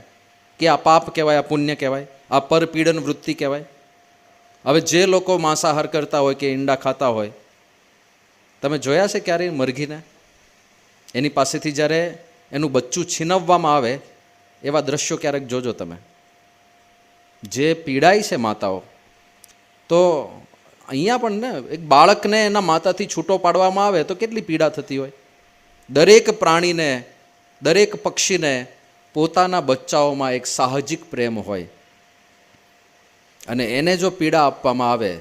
કે આ પાપ કહેવાય, આ પુણ્ય કહેવાય, આ પરપીડન વૃત્તિ કહેવાય. હવે જે લોકો માંસાહાર કરતા હોય કે ઈંડા ખાતા હોય, તમે જોયા છે ક્યારેય મરઘીને? એની પાસેથી જ્યારે એનું બચ્ચું છીનવવામાં આવે એવા દ્રશ્યો ક્યારેક જોજો તમે. જે પીડાય છે માતાઓ, તો અહીંયા પણ ને એક બાળકને એના માતાથી છૂટો પાડવામાં આવે તો કેટલી પીડા થતી હોય. દરેક પ્રાણીને, દરેક પક્ષીને પોતાના બચ્ચાઓમાં એક સાહજિક પ્રેમ હોય, અને એને જો પીડા આપવામાં આવે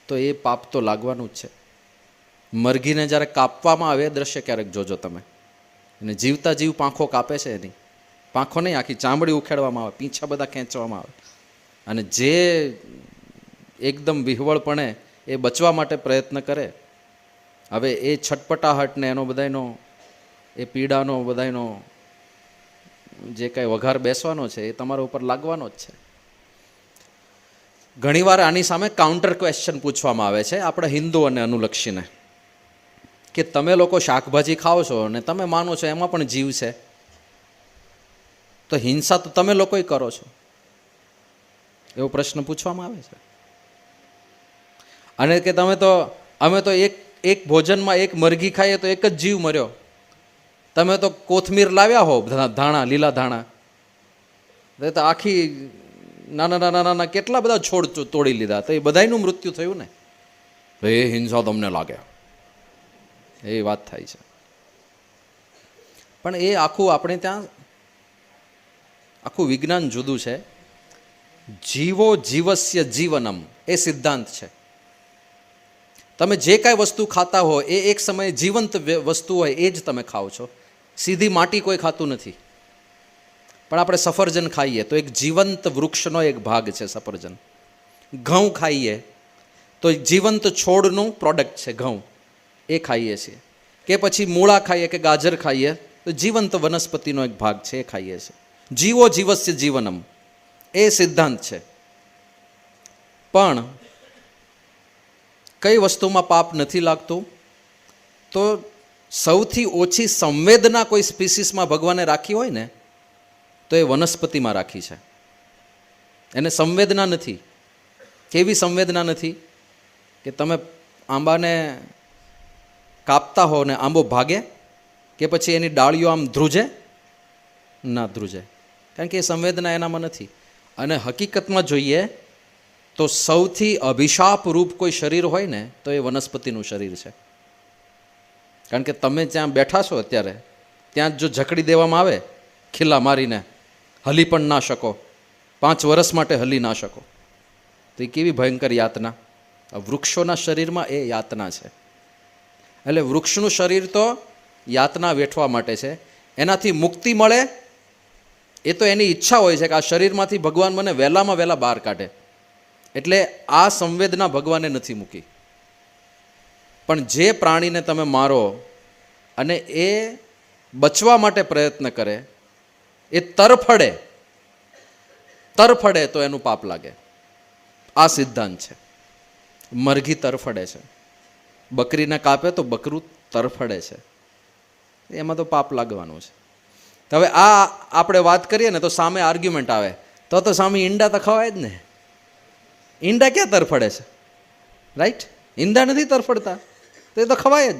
તો એ પાપ તો લાગવાનું જ છે. મરઘીને જ્યારે કાપવામાં આવે એ દ્રશ્ય ક્યારેક જોજો તમે. અને જીવતા જીવ પાંખો કાપે છે, એની પાંખો નહીં, આખી ચામડી ઉખેડવામાં આવે, પીંછા બધા ખેંચવામાં આવે, અને જે એકદમ વિહવળપણે એ બચવા માટે પ્રયત્ન કરે. હવે એ છટપટાહટને એનો બધાનો એ પીડાનો બધાનો જે કાંઈ વઘાર બેસવાનો છે એ તમારા ઉપર લાગવાનો જ છે. ઘણીવાર આની સામે કાઉન્ટર ક્વેશ્ચન પૂછવામાં આવે છે આપણા હિન્દુઓને અનુલક્ષીને કે તમે લોકો શાકભાજી ખાઓ છો અને તમે માનો છો એમાં પણ જીવ છે, તો હિંસા તો તમે લોકોય કરો છો, એવો પ્રશ્ન પૂછવામાં આવે છે. અને કે અમે તો એક ભોજનમાં એક મરઘી ખાઈએ તો એક જ જીવ મર્યો, તમે તો કોથમીર લાવ્યા હો, ધાણા, લીલા ધાણા, તો આખી નાના નાના નાના કેટલા બધા છોડ તોડી લીધા, તો એ બધાયનું મૃત્યુ થયું ને. એ હિંસા તમને લાગે, એ વાત થાય છે. પણ એ આખું આપણે ત્યાં આખું વિજ્ઞાન જુદું છે. જીવો જીવસ્ય જીવનમ એ સિદ્ધાંત છે. તમે જે કાંઈ વસ્તુ ખાતા હો એ એક સમયે જીવંત વસ્તુ હોય એ જ તમે ખાઓ છો. સીધી માટી કોઈ ખાતું નથી. પણ આપણે સફરજન ખાઈએ તો એક જીવંત વૃક્ષનો એક ભાગ છે સફરજન. ઘઉં ખાઈએ તો એક જીવંત છોડનું પ્રોડક્ટ છે ઘઉં, એ ખાઈએ છીએ. કે પછી મૂળા ખાઈએ કે ગાજર ખાઈએ તો જીવંત વનસ્પતિનો એક ભાગ છે, એ ખાઈએ છીએ. જીવો જીવસ્ય જીવનમ એ સિદ્ધાંત છે. પણ કઈ વસ્તુમાં પાપ નથી લાગતું? તો સૌથી ઓછી સંવેદના કોઈ સ્પીસીસમાં ભગવાને રાખી હોય ને તો એ વનસ્પતિમાં રાખી છે. એને સંવેદના નથી. કેવી સંવેદના નથી? કે તમે આંબાને કાપતા હો ને આંબો ભાગે કે પછી એની ડાળીઓ આમ ધ્રુજે? ના ધ્રુજે, કારણ કે એ સંવેદના એનામાં નથી. અને હકીકતમાં જોઈએ તો સૌથી અભિશાપ રૂપ કોઈ શરીર હોય ને તો એ વનસ્પતિનું શરીર છે. કારણ કે તમે ત્યાં બેઠા છો અત્યારે, ત્યાં જો જકડી દેવામાં આવે ખીલા મારીને, હલી પણ ના શકો, 5 વર્ષ માટે હલી ના શકો, તો એ કેવી ભયંકર યાતના. વૃક્ષોના શરીરમાં એ યાતના છે. એટલે વૃક્ષનું શરીર તો યાતના વેઠવા માટે છે. એનાથી મુક્તિ મળે એ તો એની ઈચ્છા હોય છે કે આ શરીરમાંથી ભગવાન મને વહેલામાં વહેલા બહાર કાઢે. એટલે આ સંવેદના ભગવાને નથી મૂકી. પણ જે પ્રાણીને તમે મારો અને એ બચવા માટે પ્રયત્ન કરે, એ તરફડે તો એનું પાપ લાગે. આ સિદ્ધાંત છે. મરઘી તરફડે છે, બકરીને કાપે તો બકરું તરફડે છે, એમાં તો પાપ લાગવાનું છે. હવે આ આપણે વાત કરીએ ને તો સામે આર્ગ્યુમેન્ટ આવે, તો સામે ઈંડા તો ખવાય જ ને. ઈંડા ક્યાં તરફડે છે? રાઈટ? ઈંડા નથી તરફડતા, તો એ તો ખવાય જ.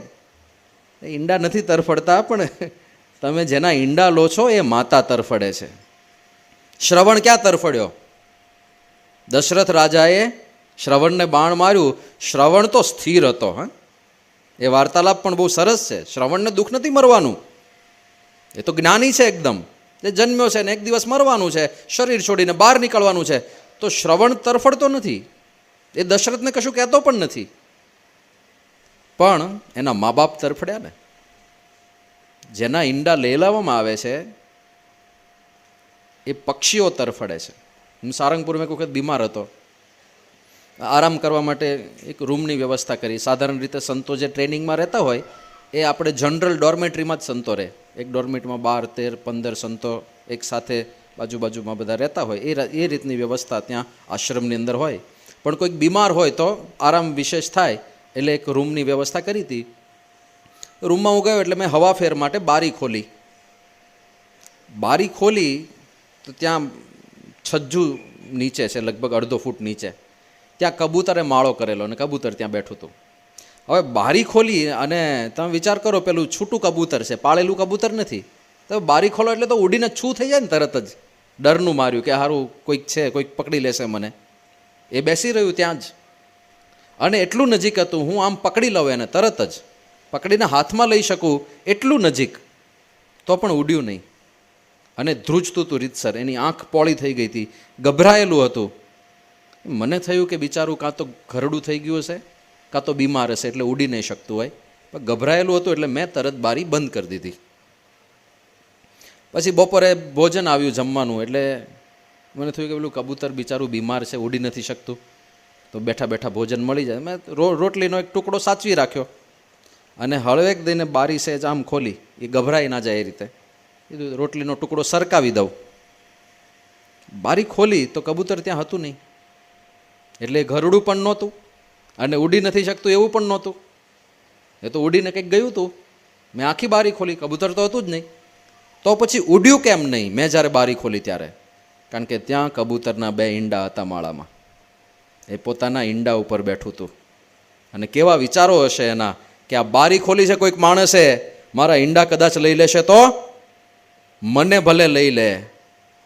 ઈંડા નથી તરફડતા, પણ તમે જેના ઈંડા લો છો એ માતા તરફડે છે. શ્રવણ ક્યાં તરફડ્યો? દશરથ રાજાએ શ્રવણને બાણ માર્યું. શ્રવણ તો સ્થિર હતો. હા, એ વાર્તાલાપ પણ બહુ સરસ છે. શ્રવણને દુઃખ નથી મરવાનું, એ તો જ્ઞાની છે એકદમ. એ જન્મ્યો છે ને એક દિવસ મરવાનું છે, શરીર છોડીને બહાર નીકળવાનું છે. તો શ્રવણ તરફડતો નથી, એ દશરથને કશું કહેતો પણ નથી. પણ એના મા બાપ તરફડ્યા ને. જેના ઈંડા લેલાવવામાં આવે છે એ પક્ષીઓ તરફડે છે. હું સારંગપુરમાં એક વખત બીમાર હતો. આરામ કરવા માટે એક રૂમની વ્યવસ્થા કરી. સાધારણ રીતે સંતો જે ટ્રેનિંગમાં રહેતા હોય એ આપણે જનરલ ડોર્મેટરીમાં જ સંતો રહે. એક ડોર્મેટરીમાં 12, 13, 15 સંતો એક સાથે બાજુબાજુમાં બધા રહેતા હોય, એ રીતની વ્યવસ્થા ત્યાં આશ્રમની અંદર હોય. પણ કોઈક બીમાર હોય તો આરામ વિશેષ થાય એટલે એક રૂમની વ્યવસ્થા કરી હતી. રૂમમાં હું ગયો એટલે મેં હવા ફેર માટે બારી ખોલી તો ત્યાં છજ્જુ નીચે છે, લગભગ 1.5 ફૂટ નીચે. ત્યાં કબૂતરે માળો કરેલો અને કબૂતર ત્યાં બેઠું હતું. હવે બારી ખોલી અને તમે વિચાર કરો, પેલું છૂટું કબૂતર છે, પાળેલું કબૂતર નથી. તો બારી ખોલો એટલે તો ઉડીને છૂ થઈ જાય ને તરત જ. ડરનું માર્યું કે સારું કોઈક છે, કોઈક પકડી લેશે મને. એ બેસી રહ્યું ત્યાં જ, અને એટલું નજીક હતું હું આમ પકડી લઉં એને, તરત જ પકડીને હાથમાં લઈ શકું એટલું નજીક, તો પણ ઉડ્યું નહીં. અને ધ્રુજતું હતું રીતસર. એની આંખ પોળી થઈ ગઈ હતી, ગભરાયેલું હતું. મને થયું કે બિચારું કાં તો ઘરડું થઈ ગયું હશે કાં તો બીમાર હશે એટલે ઉડી નહીં શકતું હોય. પણ ગભરાયેલું હતું એટલે મેં તરત બારી બંધ કરી દીધી. પછી બપોરે ભોજન આવ્યું, જમવાનું, એટલે મને થયું કે પેલું કબૂતર બિચારું બીમાર છે, ઉડી નથી શકતું, તો બેઠા બેઠા ભોજન મળી જાય. મેં રોટલીનો એક ટુકડો સાચવી રાખ્યો અને હળવેક દઈને બારી સહેજ આમ ખોલી, એ ગભરાઈ ના જાય એ રીતે. કીધું રોટલીનો ટુકડો સરકાવી દઉં. બારી ખોલી તો કબૂતર ત્યાં હતું નહીં. એટલે ઘરડું પણ નહોતું અને ઉડી નથી શકતું એવું પણ નહોતું. એ તો ઉડીને કંઈક ગયું હતું, મેં આખી બારી ખોલી, કબૂતર તો હતું જ નહીં. તો પછી ઉડ્યું કેમ નહીં મેં જ્યારે બારી ખોલી ત્યારે? કારણ કે ત્યાં કબૂતરના 2 ઈંડા હતા માળામાં. એ પોતાના ઈંડા ઉપર બેઠું હતું. અને કેવા વિચારો હશે એના કે આ બારી ખોલી છે કોઈક માણસે, મારા ઈંડા કદાચ લઈ લેશે તો મને ભલે લઈ લે,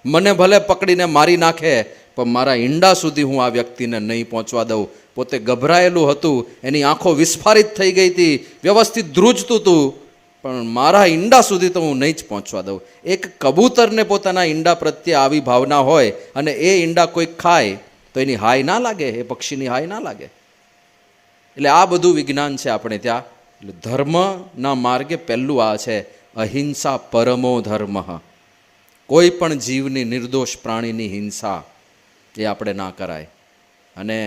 મને ભલે પકડીને મારી નાખે, પણ મારા ઈંડા સુધી હું આ વ્યક્તિને નહીં પહોંચવા દઉં. પોતે ગભરાયેલું હતું, એની આંખો વિસ્ફારિત થઈ ગઈ હતી, વ્યવસ્થિત ધ્રુજતું હતું, પણ મારા ઈંડા સુધી તો હું નહીં જ પહોંચવા દઉં. એક કબૂતરને પોતાના ઈંડા પ્રત્યે આવી ભાવના હોય અને એ ઈંડા કોઈક ખાય તો એની હાય ના લાગે, એ પક્ષીની હાય ના લાગે. એટલે આ બધું વિજ્ઞાન છે આપણે ત્યાં. એટલે ધર્મના માર્ગે પહેલું આ છે, અહિંસા પરમો ધર્મ. કોઈ પણ જીવની, નિર્દોષ પ્રાણીની હિંસા એ આપણે ના કરાય. અને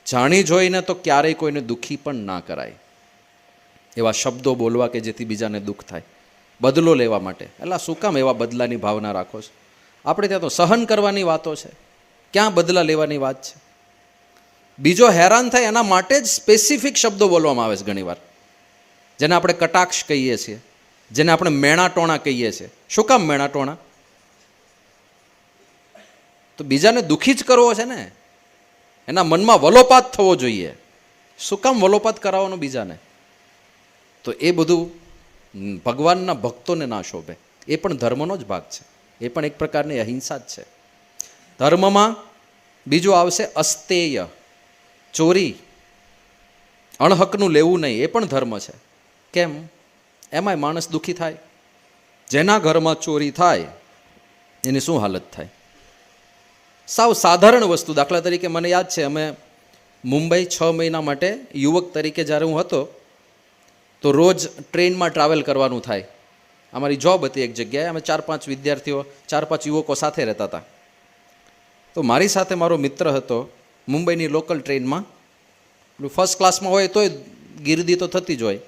જાણી જોઈને તો ક્યારેય કોઈને દુઃખી પણ ના કરાય. એવા શબ્દો બોલવા કે જેથી બીજાને દુઃખ થાય, બદલો લેવા માટે. એટલે શું કામ એવા બદલાની ભાવના રાખો છો? આપણે ત્યાં તો સહન કરવાની વાતો છે, ક્યાં બદલા લેવાની વાત છે? બીજો હેરાન થાય એના માટે જ સ્પેસિફિક શબ્દો બોલવામાં આવે છે ઘણીવાર, જેને આપણે કટાક્ષ કહીએ છીએ, જેને આપણે મેણાટોણા કહીએ છીએ. શું કામ મેણાટોણા? તો બીજાને દુઃખી જ કરવો છે ને, એના મનમાં વલોપાત થવો જોઈએ. શું કામ વલોપાત કરાવવાનો બીજાને? તો એ બધું ભગવાનના ભક્તોને ના શોભે. એ પણ ધર્મનો જ ભાગ છે, એ પણ એક પ્રકારની અહિંસા જ છે. ધર્મમાં બીજું આવશે અસ્તેય, ચોરી, અણહકનું લેવું નહીં, એ પણ ધર્મ છે. કેમ? એમાંય માણસ દુઃખી થાય. જેના ઘરમાં ચોરી થાય એની શું હાલત થાય? સાવ સાધારણ વસ્તુ. દાખલા તરીકે મને યાદ છે, અમે મુંબઈ 6 મહિના માટે યુવક તરીકે જ્યારે હું હતો તો રોજ ટ્રેનમાં ટ્રાવેલ કરવાનું થાય. અમારી જોબ હતી એક જગ્યાએ, અમે 4-5 વિદ્યાર્થીઓ, 4-5 યુવકો સાથે રહેતા હતા. તો મારી સાથે મારો મિત્ર હતો. મુંબઈની લોકલ ટ્રેનમાં ફર્સ્ટ ક્લાસમાં હોય તોય ગીર્દી તો થતી જ હોય.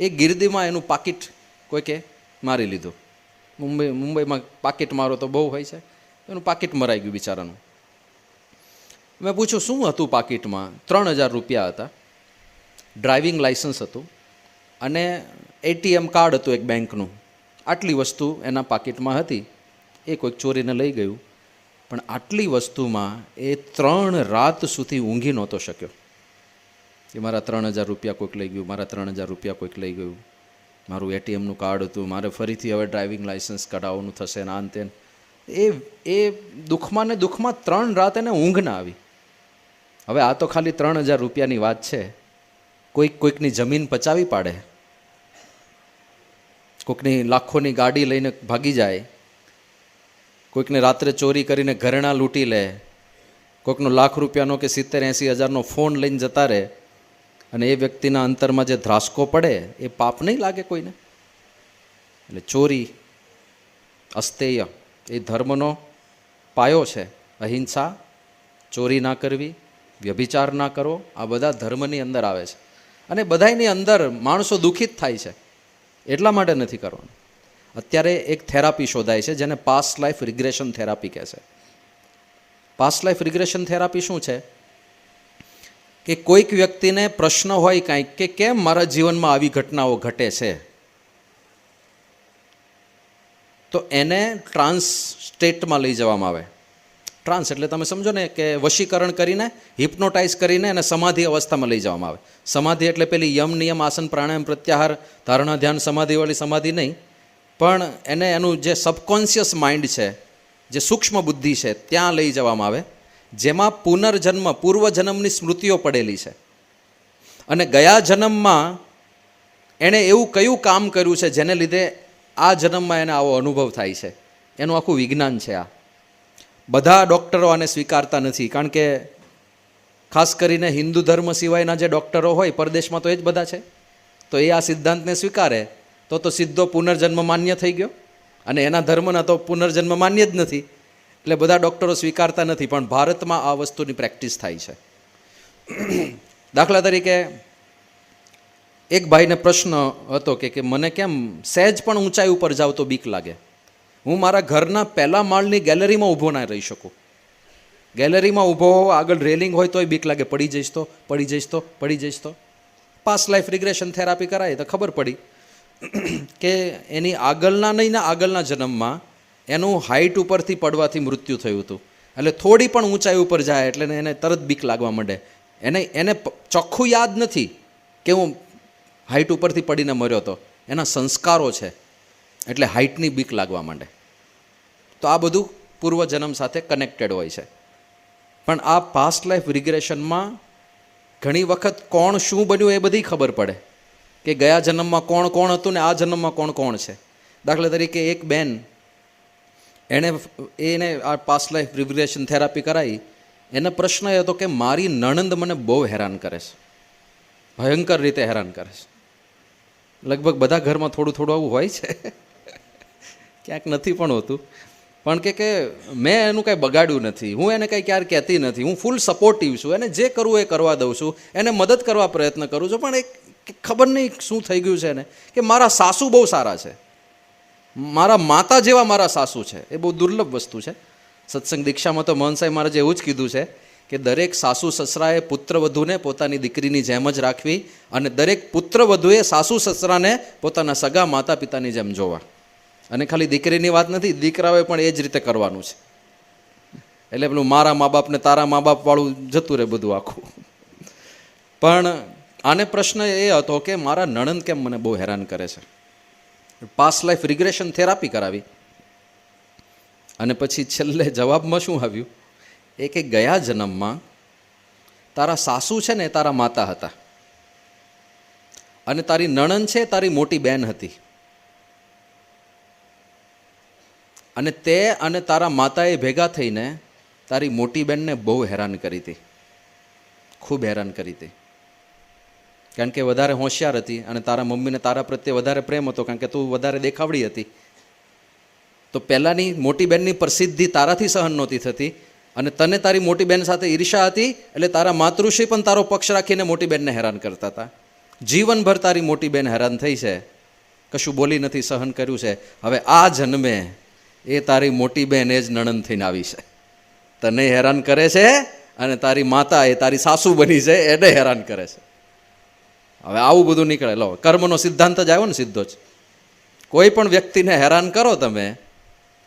એ ગીર્દીમાં એનું પાકીટ કોઈકે મારી લીધું. મુંબઈમાં પાકીટ મારો તો બહુ હોય છે. એનું પાકીટ મરાઈ ગયું બિચારાનું. મેં પૂછ્યું શું હતું પાકીટમાં? 3000 રૂપિયા હતા, ડ્રાઇવિંગ લાઇસન્સ હતું અને ATM કાર્ડ હતું એક બેંકનું. આટલી વસ્તુ એના પાકીટમાં હતી. એ કોઈક ચોરીને લઈ ગયું. પણ આટલી વસ્તુમાં એ 3 રાત સુધી ઊંઘી નહોતો શક્યો કે મારા 3000 રૂપિયા કોઈક લઈ ગયું, મારા 3000 રૂપિયા કોઈક લઈ ગયું, મારું ATMનું કાર્ડ હતું, મારે ફરીથી હવે ડ્રાઇવિંગ લાઇસન્સ કઢાવવાનું થશે ને આન તેન. એ દુઃખમાં ને દુઃખમાં 3 રાત એને ઊંઘ ના આવી. હવે આ તો ખાલી 3000 રૂપિયાની વાત છે. કોઈકની જમીન પચાવી પાડે, કોઈકની લાખોની ગાડી લઈને ભાગી જાય, કોઈકને રાત્રે ચોરી કરીને ઘરેણાં લૂંટી લે, કોઈકનો લાખ રૂપિયાનો કે 70-80 હજારનો ફોન લઈને જતા રહે, અને એ વ્યક્તિના અંતરમાં જે ધ્રાસકો પડે એ પાપ નહીં લાગે કોઈને? એટલે ચોરી, અસ્તેય એ ધર્મનો પાયો છે. અહિંસા, ચોરી ના કરવી, વ્યભિચાર ના કરવો, આ બધા ધર્મની અંદર આવે છે. અને બધાની અંદર માણસો દુઃખિત થાય છે, એટલા માટે નથી કરવાનું. અત્યારે એક થેરાપી શોધાય છે જેને પાસ્ટ લાઈફ રિગ્રેશન થેરાપી કહે છે. પાસ્ટ લાઈફ રિગ્રેશન થેરાપી શું છે? કે કોઈક વ્યક્તિને પ્રશ્ન હોય કાંઈક કે કેમ મારા જીવનમાં આવી ઘટનાઓ ઘટે છે, તો એને ટ્રાન્સ સ્ટેટમાં લઈ જવામાં આવે. ટ્રાન્સ એટલે તમે સમજો ને કે વશીકરણ કરીને, હિપ્નોટાઇઝ કરીને એને સમાધિ અવસ્થામાં લઈ જવામાં આવે. સમાધિ એટલે પેલી યમ નિયમ આસન પ્રાણાયામ પ્રત્યાહાર ધારણા ધ્યાન સમાધિવાળી સમાધિ નહીં, પણ એને એનું જે સબકોન્શિયસ માઇન્ડ છે, જે સૂક્ષ્મ બુદ્ધિ છે, ત્યાં લઈ જવામાં આવે, જેમાં પુનર્જન્મ, પૂર્વજન્મની સ્મૃતિઓ પડેલી છે. અને ગયા જન્મમાં એણે એવું કયું કામ કર્યું છે જેને લીધે આ જન્મમાં એને આવો અનુભવ થાય છે. એનું આખું વિજ્ઞાન છે આ. બધા ડૉક્ટરો આને સ્વીકારતા નથી, કારણ કે ખાસ કરીને હિન્દુ ધર્મ સિવાયના જે ડૉક્ટરો હોય પરદેશમાં તો એ જ બધા છે. તો એ આ સિદ્ધાંતને સ્વીકારે તો સીધો પુનર્જન્મ માન્ય થઈ ગયો, અને એના ધર્મના તો પુનર્જન્મ માન્ય જ નથી. એટલે બધા ડૉક્ટરો સ્વીકારતા નથી, પણ ભારતમાં આ વસ્તુની પ્રેક્ટિસ થાય છે. દાખલા તરીકે એક ભાઈને પ્રશ્ન હતો કે મને કેમ સહેજ પણ ઊંચાઈ ઉપર જાવ તો બીક લાગે. હું મારા ઘરના પહેલા માળની ગેલેરીમાં ઊભો ના રહી શકું. ગેલેરીમાં ઊભો આગળ રેલિંગ હોય તોય બીક લાગે, પડી જઈશ તો. પાસ્ટ લાઈફ રિગ્રેશન થેરાપી કરાવી તો ખબર પડી કે એની આગળના જન્મમાં એનું હાઇટ ઉપરથી પડવાથી મૃત્યુ થયું હતું. એટલે થોડી પણ ઊંચાઈ ઉપર જાય એટલે એને તરત બીક લાગવા માંડે. એને ચોખ્ખું યાદ નથી કે હું હાઇટ ઉપરથી પડીને મર્યો હતો, એના સંસ્કારો છે એટલે હાઇટની બીક લાગવા માંડે. તો આ બધું પૂર્વજન્મ સાથે કનેક્ટેડ હોય છે. પણ આ પાસ્ટ લાઈફ રિગ્રેશનમાં ઘણી વખત કોણ શું બન્યું એ બધી ખબર પડે કે ગયા જન્મમાં કોણ કોણ હતું ને આ જન્મમાં કોણ કોણ છે. દાખલા તરીકે એક બેન એને આ પાસ્ટ લાઈફ રિગ્રેશન થેરાપી કરાવી. એને પ્રશ્ન એ હતો કે મારી નણંદ મને બહુ હેરાન કરે છે, ભયંકર રીતે હેરાન કરે છે. લગભગ બધા ઘરમાં થોડું થોડું આવું હોય છે, ક્યાંક નથી પણ હોતું. પણ કે મેં એનું કાંઈ બગાડ્યું નથી, હું એને કંઈ ક્યારે કહેતી નથી, હું ફૂલ સપોર્ટિવ છું, એને જે કરવું એ કરવા દઉં છું, એને મદદ કરવા પ્રયત્ન કરું છું. પણ ખબર નહીં શું થઈ ગયું છે એને કે મારા સાસુ બહુ સારા છે, મારા માતા જેવા મારા સાસુ છે. એ બહુ દુર્લભ વસ્તુ છે. સત્સંગ દીક્ષામાં તો મહંત સાહેબ મહારાજે એવું જ કીધું છે કે દરેક સાસુ સસરાએ પુત્રવધૂને પોતાની દીકરીની જેમ જ રાખવી અને દરેક પુત્રવધૂએ સાસુ સસરાને પોતાના સગા માતા પિતાની જેમ જોવા. અને ખાલી દીકરીની વાત નથી, દીકરાઓએ પણ એ જ રીતે કરવાનું છે. એટલે પેલું મારા મા બાપને તારા મા બાપ વાળું જતું રહે બધું આખું. પણ આને પ્રશ્ન એ હતો કે મારા નણંદ કેમ મને બહુ હેરાન કરે છે. પાસ્ટ લાઈફ રિગ્રેશન થેરાપી કરાવી અને પછી છેલ્લે જવાબમાં શું આવ્યું એ કે ગયા જન્મમાં તારા સાસુ છે ને તારા માતા હતા અને તારી નણંદ છે તારી મોટી બહેન હતી. અને તે અને તારા માતાએ ભેગા થઈને તારી મોટી બહેનને બહુ હેરાન કરી હતી, ખૂબ હેરાન કરી હતી. કારણ કે વધારે હોશિયાર હતી અને તારા મમ્મીને તારા પ્રત્યે વધારે પ્રેમ હતો કારણ કે તું વધારે દેખાવડી હતી. તો પહેલાંની મોટી બહેનની પ્રસિદ્ધિ તારાથી સહન નહોતી થતી અને તને તારી મોટી બહેન સાથે ઈર્ષા હતી એટલે તારા માતૃશ્રી પણ તારો પક્ષ રાખીને મોટી બહેનને હેરાન કરતા હતા. જીવનભર તારી મોટી બહેન હેરાન થઈ છે, કશું બોલી નથી, સહન કર્યું છે. હવે આ જન્મે એ તારી મોટી બહેન એ જ નણંદ થઈને આવી છે, તને હેરાન કરે છે અને તારી માતા એ તારી સાસુ બની છે એને હેરાન કરે છે. હવે આવું બધું નીકળે. લો, કર્મનો સિદ્ધાંત જ આવ્યો ને સીધો જ. કોઈ પણ વ્યક્તિને હેરાન કરો તમે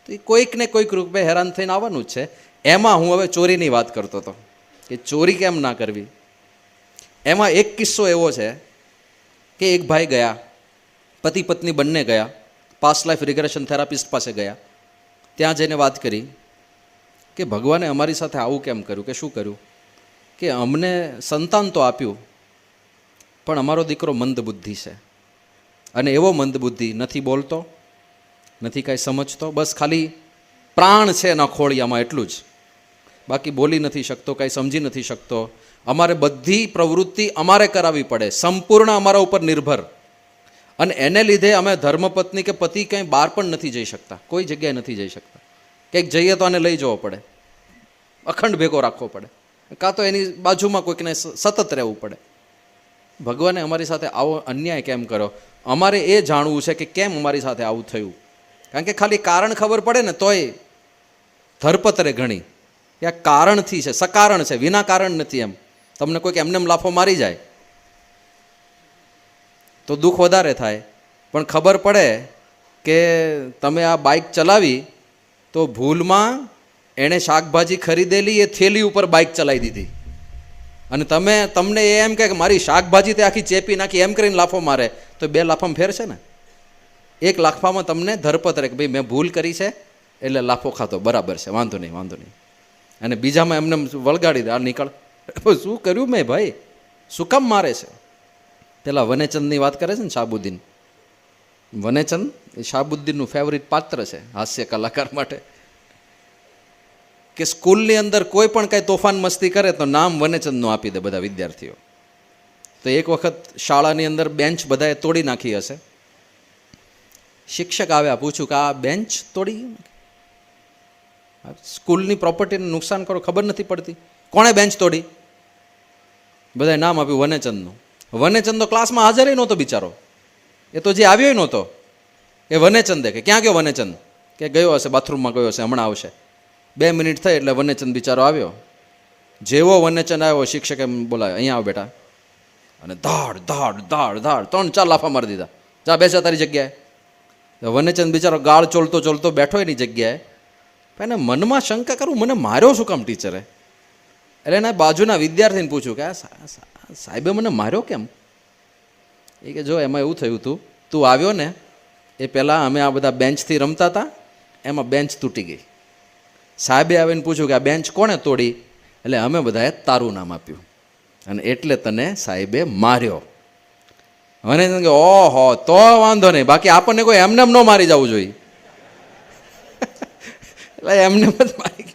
તો એ કોઈક ને કોઈક રૂપે હેરાન થઈને આવવાનું જ છે. એમાં હું હવે ચોરીની વાત કરતો હતો કે ચોરી કેમ ના કરવી. એમાં એક કિસ્સો એવો છે કે એક ભાઈ ગયા, પતિ પત્ની બંને ગયા, પાસ્ટ લાઈફ રિગ્રેશન થેરાપિસ્ટ પાસે ગયા. ત્યાં જઈને વાત કરી કે ભગવાને અમારી સાથે આવું કેમ કર્યું, કે શું કર્યું, કે અમને સંતાન તો આપ્યું પણ અમારો દીકરો મંદબુદ્ધિ છે અને એવો મંદબુદ્ધિ નથી બોલતો, નથી કાંઈ સમજતો, બસ ખાલી પ્રાણ છે એના ખોળિયામાં એટલું જ, બાકી બોલી નથી શકતો, કાંઈ સમજી નથી શકતો. અમારે બધી પ્રવૃત્તિ અમારે કરાવવી પડે, સંપૂર્ણ અમારા ઉપર નિર્ભર. અને એને લીધે અમે ધર્મપત્ની કે પતિ કંઈ બહાર પણ નથી જઈ શકતા, કોઈ જગ્યાએ નથી જઈ શકતા. કંઈક જઈએ તો આને લઈ જવો પડે, અખંડ ભેગો રાખવો પડે, કાં તો એની બાજુમાં કોઈકને સતત રહેવું પડે. ભગવાને અમારી સાથે આવો અન્યાય કેમ કર્યો? અમારે એ જાણવું છે કે કેમ અમારી સાથે આવું થયું. કારણ કે ખાલી કારણ ખબર પડે ને તોય ધરપતરે ઘણી કે આ કારણથી છે, સકારણ છે, વિના કારણ નથી. એમ તમને કોઈક એમને લાફો મારી જાય તો દુઃખ વધારે થાય. પણ ખબર પડે કે તમે આ બાઇક ચલાવી તો ભૂલમાં એણે શાકભાજી ખરીદેલી એ થેલી ઉપર બાઇક ચલાવી દીધી અને તમને એમ કે મારી શાકભાજી તે આખી ચેપી નાખી એમ કરીને લાફો મારે તો બે લાફામાં ફેર છે ને. એક લાફામાં તમને ધરપત રહે કે ભાઈ મેં ભૂલ કરી છે એટલે લાફો ખાતો, બરાબર છે, વાંધો નહીં વાંધો નહીં. અને બીજામાં એમને વળગાડી દે, આ નીકળ, શું કર્યું મેં ભાઈ, શું કામ મારે છે. પેલા વનેચંદની વાત કરે છે ને, શાહબુદ્દીન. વનેચંદ એ શાહબુદ્દીનનું ફેવરિટ પાત્ર છે હાસ્ય કલાકાર માટે. કે સ્કૂલની અંદર કોઈ પણ કાંઈ તોફાન મસ્તી કરે તો નામ વનેચંદનું આપી દે બધા વિદ્યાર્થીઓ. તો એક વખત શાળાની અંદર બેન્ચ બધાએ તોડી નાખી હશે. શિક્ષક આવ્યા, પૂછ્યું કે આ બેન્ચ તોડી, સ્કૂલની પ્રોપર્ટીને નુકસાન કરો ખબર નથી પડતી, કોણે બેન્ચ તોડી? બધાએ નામ આપ્યું વનેચંદનું. વનેચંદ તો ક્લાસમાં હાજર નહોતો બિચારો, એ તો જે આવ્યો નહોતો. એ વનેચંદે કે ક્યાં ગયો વનેચંદ? કે ગયો હશે, બાથરૂમમાં ગયો હશે, હમણાં આવશે. 2 મિનિટ થઈ એટલે વનેચંદ બિચારો આવ્યો. જેવો વનેચંદ આવ્યો શિક્ષકે બોલાવ્યો, અહીંયા આવ બેટા. અને ધાડ ધાડ ધાડ ધાડ 3-4 લાફા મારી દીધા. જા બેસે તારી જગ્યાએ. વનેચંદ બિચારો ગાળ ચોલતો ચોલતો બેઠો એની જગ્યાએ. એને મનમાં શંકા કરું, મને માર્યો શું કામ ટીચરે? એટલે એના બાજુના વિદ્યાર્થીને પૂછ્યું કે સાહેબે મને માર્યો કેમ? એ કે જો એમાં એવું થયું હતું, તું આવ્યો ને એ પહેલાં અમે આ બધા બેન્ચથી રમતા હતા, એમાં બેન્ચ તૂટી ગઈ. સાહેબે આવીને પૂછ્યું કે આ બેન્ચ કોણે તોડી? એટલે અમે બધાએ તારું નામ આપ્યું અને એટલે તને સાહેબે માર્યો. મને કે ઓહો, તો વાંધો નહીં, બાકી આપણને કોઈ એમને ન મારી જવું જોઈએ. એટલે એમને જ મારી.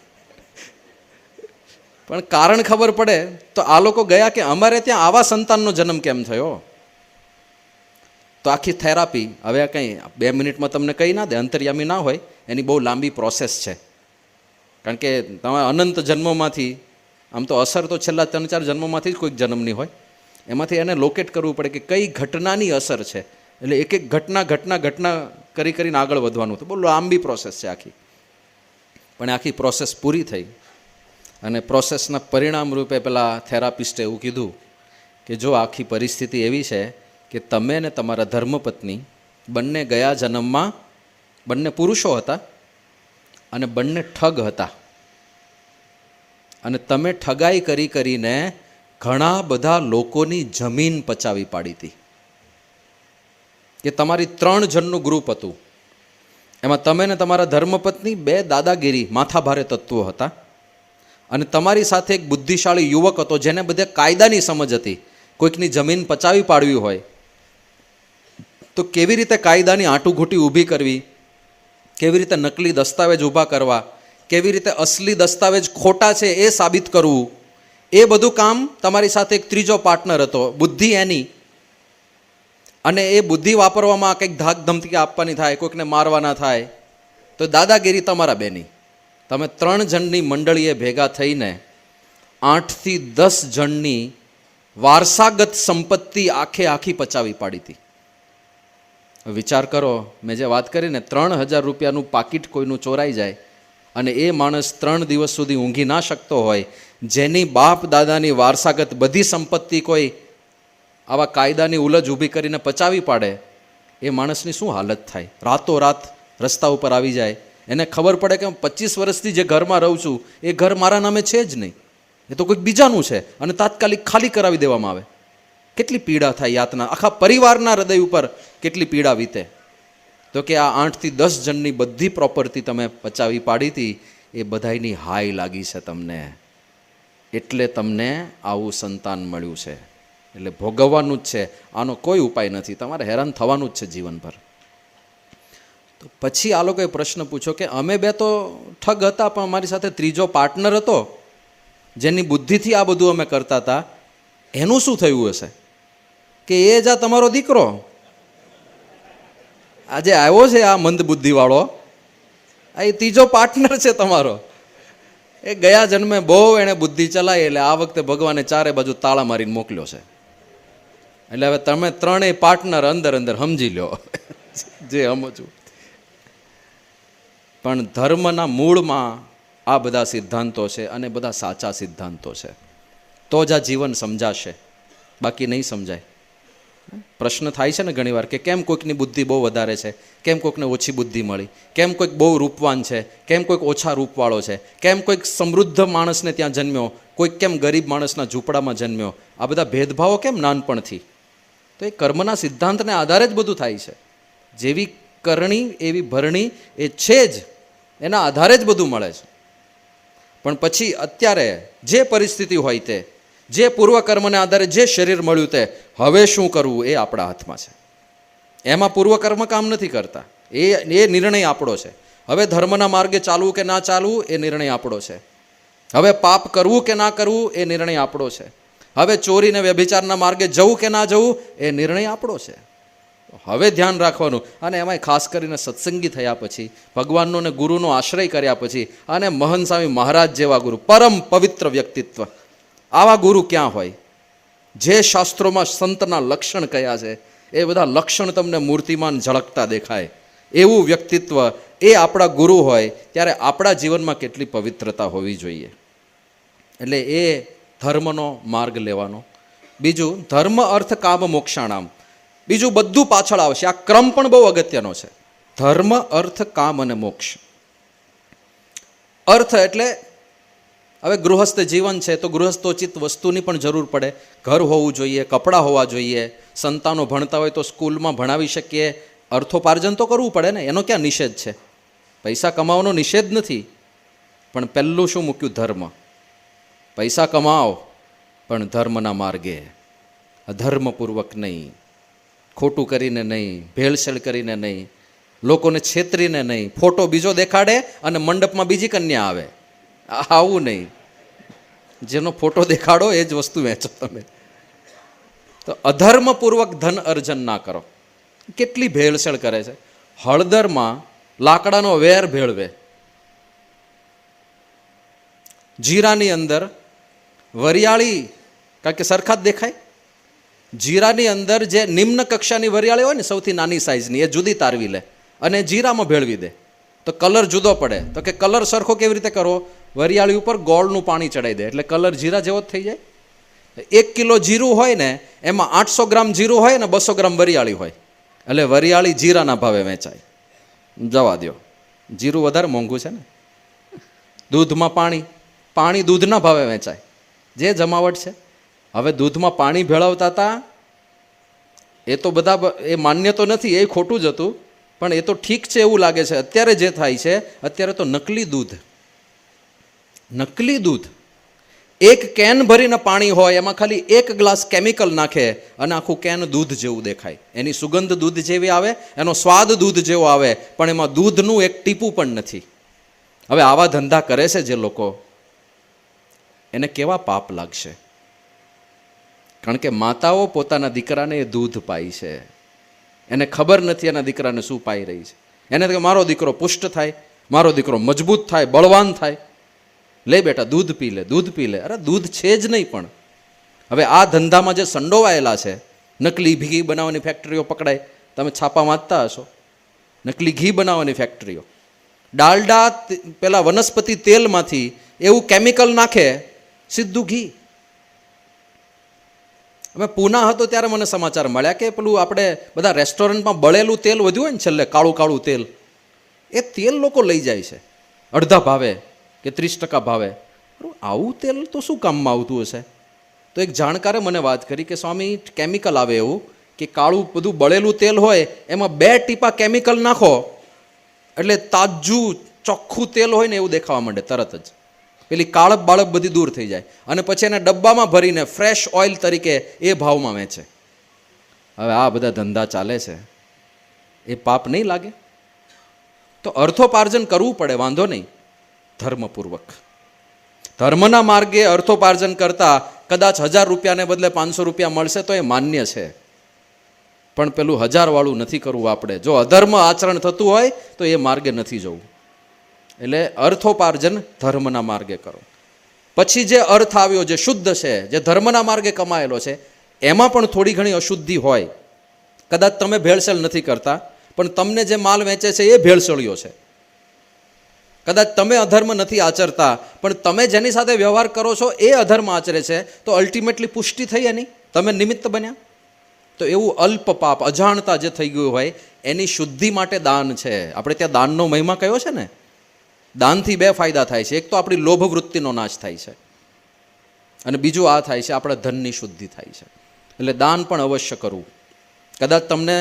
પણ કારણ ખબર પડે તો આ લોકો ગયા કે અમારે ત્યાં આવા સંતાનનો જન્મ કેમ થયો. તો આખી થેરાપી હવે કંઈ 2 મિનિટમાં તમને કહી ના દે, અંતર્યામી ના હોય, એની બહુ લાંબી પ્રોસેસ છે. કારણ કે તમારા અનંત જન્મોમાંથી, આમ તો અસર તો છેલ્લા 3-4 જન્મોમાંથી જ કોઈક જન્મની હોય, એમાંથી એને લોકેટ કરવું પડે કે કઈ ઘટનાની અસર છે. એટલે એક એક ઘટના કરીને આગળ વધવાનું. તો બહુ લાંબી પ્રોસેસ છે આખી. પણ આખી પ્રોસેસ પૂરી થઈ અને પ્રોસેસના પરિણામ રૂપે પેલા થેરાપિસ્ટે એવું કીધું કે જો આખી પરિસ્થિતિ એવી છે કે તમે ને તમારા ધર્મપત્ની બંને ગયા જન્મમાં બંને પુરુષો હતા અને બંને ઠગ હતા, અને તમે ઠગાઈ કરીને ઘણા બધા લોકોની જમીન પચાવી પાડી હતી. કે તમારી 3 જણનું ગ્રુપ હતું, એમાં તમે ને તમારા ધર્મપત્ની 2 દાદાગીરી માથાભારે તત્વો હતા, અને તમારી સાથે એક બુદ્ધિશાળી યુવક હતો જેને બધે કાયદાની સમજ હતી. કોઈકની જમીન પચાવી પાડવી હોય તો કેવી રીતે કાયદાની આંટુઘૂંટી ઊભી કરવી, કેવી રીતે નકલી દસ્તાવેજ ઊભા કરવા, કેવી રીતે અસલી દસ્તાવેજ ખોટા છે એ સાબિત કરવું, એ બધું કામ તમારી સાથે એક ત્રીજો પાર્ટનર હતો, બુદ્ધિ એની. અને એ બુદ્ધિ વાપરવામાં કંઈક ધાક ધમકી આપવાની થાય, કોઈકને મારવાના થાય, તો દાદાગીરી તમારા બેની. તમે 3 જણની મંડળીએ ભેગા થઈને 8 થી 10 જણની વારસાગત સંપત્તિ આખી પચાવી પાડી હતી. વિચાર કરો, મેં જે વાત કરીને 3000 રૂપિયાનું પાકીટ કોઈનું ચોરાઈ જાય અને એ માણસ 3 દિવસ સુધી ઊંઘી ના શકતો હોય, જેની બાપ દાદાની વારસાગત બધી સંપત્તિ કોઈ આવા કાયદાની ઉલજ ઊભી કરીને પચાવી પાડે, એ માણસની શું હાલત થાય? રાતોરાત રસ્તા ઉપર આવી જાય. એને ખબર પડે કે 25 વર્ષથી જે ઘરમાં રહું છું એ ઘર મારા નામે છે જ નહીં, એ તો કોઈક બીજાનું છે, અને તાત્કાલિક ખાલી કરાવી દેવામાં આવે. કેટલી પીડા થાય, યાતના, આખા પરિવારના હૃદય ઉપર કેટલી પીડા વીતે. તો કે આ 8 થી 10 જણની બધી પ્રોપર્ટી તમે પચાવી પાડી હતી, એ બધાયની હાય લાગી છે તમને, એટલે તમને આવું સંતાન મળ્યું છે. એટલે ભોગવવાનું જ છે, આનો કોઈ ઉપાય નથી, તમારે હેરાન થવાનું જ છે જીવનભર. તો પછી આ લોકોએ પ્રશ્ન પૂછ્યો કે અમે 2 તો ઠગ હતા, પણ અમારી સાથે ત્રીજો પાર્ટનર હતો જેની બુદ્ધિથી આ બધું અમે કરતા હતા, એનું શું થયું હશે? કે એ જા તમારો દીકરો આજે આવ્યો છે, આ મંદ બુદ્ધિવાળો, આ એ ત્રીજો પાર્ટનર છે તમારો. એ ગયા જન્મે બહુ એણે બુદ્ધિ ચલાવી, એટલે આ વખતે ભગવાને 4 બાજુ તાળા મારીને મોકલ્યો છે. એટલે હવે તમે 3 પાર્ટનર અંદર સમજી લો જે સમજવું. પણ ધર્મના મૂળમાં આ બધા સિદ્ધાંતો છે, અને બધા સાચા સિદ્ધાંતો છે. તો જ આ જીવન સમજાશે, બાકી નહીં સમજાય. પ્રશ્ન થાય છે ને ઘણીવાર કે કેમ કોઈકની બુદ્ધિ બહુ વધારે છે, કેમ કોઈકને ઓછી બુદ્ધિ મળી, કેમ કોઈક બહુ રૂપવાન છે, કેમ કોઈક ઓછા રૂપવાળો છે, કેમ કોઈક સમૃદ્ધ માણસને ત્યાં જન્મ્યો, કોઈક કેમ ગરીબ માણસના ઝૂંપડામાં જન્મ્યો. આ બધા ભેદભાવો કેમ નાનપણથી? તો એ કર્મના સિદ્ધાંતને આધારે જ બધું થાય છે. જેવી કરણી એવી ભરણી, એ છે જ, એના આધારે જ બધું મળે છે. પણ પછી અત્યારે જે પરિસ્થિતિ હોય તે, જે પૂર્વકર્મને આધારે જે શરીર મળ્યું તે, હવે શું કરવું એ આપણા હાથમાં છે. એમાં પૂર્વકર્મ કામ નથી કરતા, એ નિર્ણય આપણો છે. હવે ધર્મના માર્ગે ચાલવું કે ના ચાલવું એ નિર્ણય આપણો છે. હવે પાપ કરવું કે ના કરવું એ નિર્ણય આપણો છે. હવે ચોરીને વ્યભિચારના માર્ગે જવું કે ના જવું એ નિર્ણય આપણો છે. હવે ધ્યાન રાખવાનું. અને એમાંય ખાસ કરીને સત્સંગી થયા પછી, ભગવાનનો ને ગુરુનો આશ્રય કર્યા પછી, અને મહંત સ્વામી મહારાજ જેવા ગુરુ, પરમ પવિત્ર વ્યક્તિત્વ, આવા ગુરુ ક્યાં હોય? જે શાસ્ત્રોમાં સંતના લક્ષણ કયા છે એ બધા લક્ષણ તમને મૂર્તિમાન ઝળકતા દેખાય, એવું વ્યક્તિત્વ એ આપણા ગુરુ હોય, ત્યારે આપણા જીવનમાં કેટલી પવિત્રતા હોવી જોઈએ. એટલે એ ધર્મનો માર્ગ લેવાનો, બીજું ધર્મ અર્થ કામ મોક્ષાણામ, બીજું બધું પાછળ આવશે. આ ક્રમ પણ બહુ અગત્યનો છે. ધર્મ અર્થ કામ અને મોક્ષ. અર્થ એટલે હવે ગૃહસ્થ જીવન છે તો ગૃહસ્થોચિત વસ્તુની પણ જરૂર પડે. ઘર હોવું જોઈએ, કપડાં હોવા જોઈએ, સંતાનો ભણતા હોય તો સ્કૂલમાં ભણાવી શકીએ. અર્થોપાર્જન તો કરવું પડે ને, એનો ક્યાં નિષેધ છે? પૈસા કમાવાનો નિષેધ નથી, પણ પહેલું શું મૂક્યું? ધર્મ. પૈસા કમાઓ પણ ધર્મના માર્ગે, અધર્મપૂર્વક નહીં, ખોટું કરીને નહીં, ભેળસેળ કરીને નહીં, લોકોને છેતરીને નહીં, ફોટો બીજો દેખાડે અને મંડપમાં બીજી કન્યા આવે, આવું નહીં. જેનો ફોટો દેખાડો એ જ વસ્તુ વેચો તમે. તો અધર્મપૂર્વક ધન અર્જન ના કરો. કેટલી ભેળસેળ કરે છે. હળદરમાં લાકડાનો વેર ભેળવે, જીરાની અંદર વરિયાળી, કારણ કે સરખા જ દેખાય. જીરાની અંદર જે નિમ્ન કક્ષાની વરિયાળી હોય ને, સૌથી નાની સાઇઝની, એ જુદી તારવી લે અને જીરામાં ભેળવી દે તો કલર જુદો પડે. તો કે કલર સરખો કેવી રીતે કરવો? વરિયાળી ઉપર ગોળનું પાણી ચડાવી દે એટલે કલર જીરા જેવો જ થઈ જાય. 1 કિલો જીરું હોય ને, એમાં 800 ગ્રામ જીરું હોય ને 200 ગ્રામ વરિયાળી હોય, એટલે વરિયાળી જીરાના ભાવે વેચાય. જવા દો, જીરું વધારે મોંઘું છે ને. દૂધમાં પાણી, પાણી દૂધના ભાવે વેચાય. જે જમાવટ છે. હવે દૂધમાં પાણી ભેળવતા હતા એ તો બધા, એ માન્ય તો નથી, એ ખોટું જ હતું, પણ એ તો ઠીક છે એવું લાગે છે. અત્યારે જે થાય છે, અત્યારે તો નકલી દૂધ, નકલી દૂધ. 1 કેન ભરીને પાણી હોય, એમાં ખાલી 1 ગ્લાસ કેમિકલ નાખે અને આખું કેન દૂધ જેવું દેખાય. એની સુગંધ દૂધ જેવી આવે, એનો સ્વાદ દૂધ જેવો આવે, પણ એમાં દૂધનું એક ટીપું પણ નથી. હવે આવા ધંધા કરે છે જે લોકો, એને કેવા પાપ લાગશે? કારણ કે માતાઓ પોતાના દીકરાને એ દૂધ પાય છે, એને ખબર નથી એના દીકરાને શું પાઈ રહી છે. એને તો મારો દીકરો પુષ્ટ થાય, મારો દીકરો મજબૂત થાય, બળવાન થાય, લે બેટા દૂધ પી લે, દૂધ પી લે. અરે દૂધ છે જ નહીં. પણ હવે આ ધંધામાં જે સંડોવાયેલા છે, નકલી ઘી બનાવવાની ફેક્ટરીઓ પકડાય, તમે છાપા વાંચતા હશો, નકલી ઘી બનાવવાની ફેક્ટરીઓ. ડાલડા પેલા વનસ્પતિ તેલમાંથી એવું કેમિકલ નાખે, સીધું ઘી. અમે પૂના હતો ત્યારે મને સમાચાર મળ્યા કે પેલું આપણે બધા રેસ્ટોરન્ટમાં બળેલું તેલ વધ્યું હોય ને છેલ્લે, કાળું કાળું તેલ, એ તેલ લોકો લઈ જાય છે અડધા ભાવે કે 30% ભાવે. આવું તેલ તો શું કામમાં આવતું હશે? તો એક જાણકારે મને વાત કરી કે સ્વામી, કેમિકલ આવે એવું કે કાળું બધું બળેલું તેલ હોય, એમાં 2 ટીપા કેમિકલ નાખો એટલે તાજું ચોખ્ખું તેલ હોય ને એવું દેખાવા માંડે તરત જ. પેલી કાળપ બાળપ બધી દૂર થઈ જાય અને પછી એને ડબ્બામાં ભરીને ફ્રેશ ઓઇલ તરીકે એ ભાવમાં વેચે. હવે આ બધા ધંધા ચાલે છે, એ પાપ નહીં લાગે? તો અર્થોપાર્જન કરવું પડે, વાંધો નહીં, ધર્મપૂર્વક. ધર્મના માર્ગે અર્થોપાર્જન કરતા કદાચ 1000 રૂપિયાને બદલે 500 રૂપિયા મળશે તો એ માન્ય છે, પણ પેલું 1000 વાળું નથી કરવું આપણે. જો અધર્મ આચરણ થતું હોય તો એ માર્ગે નથી જવું. એટલે અર્થોપાર્જન ધર્મના માર્ગે કરો. પછી જે અર્થ આવ્યો, જે શુદ્ધ છે, જે ધર્મના માર્ગે કમાયેલો છે, એમાં પણ થોડી ઘણી અશુદ્ધિ હોય. કદાચ તમે ભેળસેળ નથી કરતા, પણ તમને જે માલ વેચે છે એ ભેળસેળિયો છે. કદાચ તમે અધર્મ નથી આચરતા, પણ તમે જેની સાથે વ્યવહાર કરો છો એ અધર્મ આચરે છે, તો અલ્ટિમેટલી પુષ્ટિ થઈ એની, તમે નિમિત્ત બન્યા. તો એવું અલ્પ પાપ, અજાણતા જે થઈ ગયું હોય, એની શુદ્ધિ માટે દાન છે. આપણે ત્યાં દાનનો મહિમા કયો છે ને. દાનથી 2 ફાયદા થાય છે. એક તો આપણી લોભ વૃત્તિનો નાશ થાય છે, અને બીજું આ થાય છે આપણા ધનની શુદ્ધિ થાય છે. એટલે દાન પણ અવશ્ય કરવું. કદાચ તમને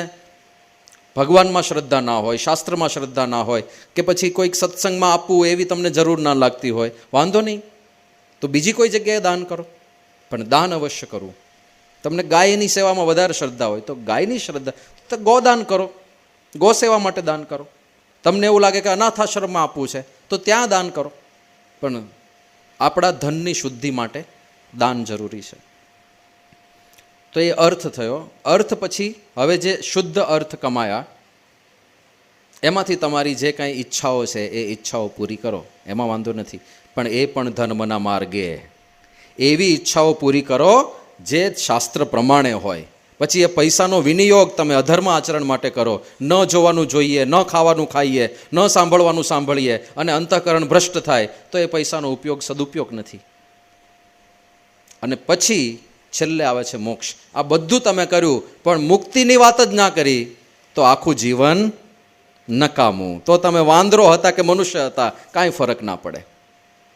ભગવાનમાં શ્રદ્ધા ના હોય, શાસ્ત્રમાં શ્રદ્ધા ના હોય, કે પછી કોઈક સત્સંગમાં આપવું એવી તમને જરૂર ના લાગતી હોય, વાંધો નહીં, તો બીજી કોઈ જગ્યાએ દાન કરો, પણ દાન અવશ્ય કરવું. તમને ગાયની સેવામાં વધારે શ્રદ્ધા હોય તો ગાયની શ્રદ્ધા, તો ગોદાન કરો, ગો સેવા માટે દાન કરો. તમને એવું લાગે કે અનાથ આશ્રમમાં આપવું છે તો ત્યાં દાન કરો, પણ આપણા ધનની શુદ્ધિ માટે દાન જરૂરી છે. તો એ અર્થ થયો. અર્થ પછી હવે જે શુદ્ધ અર્થ કમાયા, એમાંથી તમારી જે કાંઈ ઈચ્છાઓ છે એ ઈચ્છાઓ પૂરી કરો, એમાં વાંધો નથી, પણ એ પણ ધર્મના માર્ગે એવી ઈચ્છાઓ પૂરી કરો જે શાસ્ત્ર પ્રમાણે હોય. પછી એ પૈસાનો વિનિયોગ તમે અધર્મ આચરણ માટે કરો, ન જોવાનું જોઈએ, ન ખાવાનું ખાઈએ, ન સાંભળવાનું સાંભળીએ, અને અંતઃકરણ ભ્રષ્ટ થાય, તો એ પૈસાનો ઉપયોગ સદુપયોગ નથી. અને પછી છેલ્લે આવે છે મોક્ષ. આ બધું તમે કર્યું પણ મુક્તિની વાત જ ના કરી તો આખું જીવન નકામું. તો તમે વાંદરો હતા કે મનુષ્ય હતા કાંઈ ફરક ના પડે,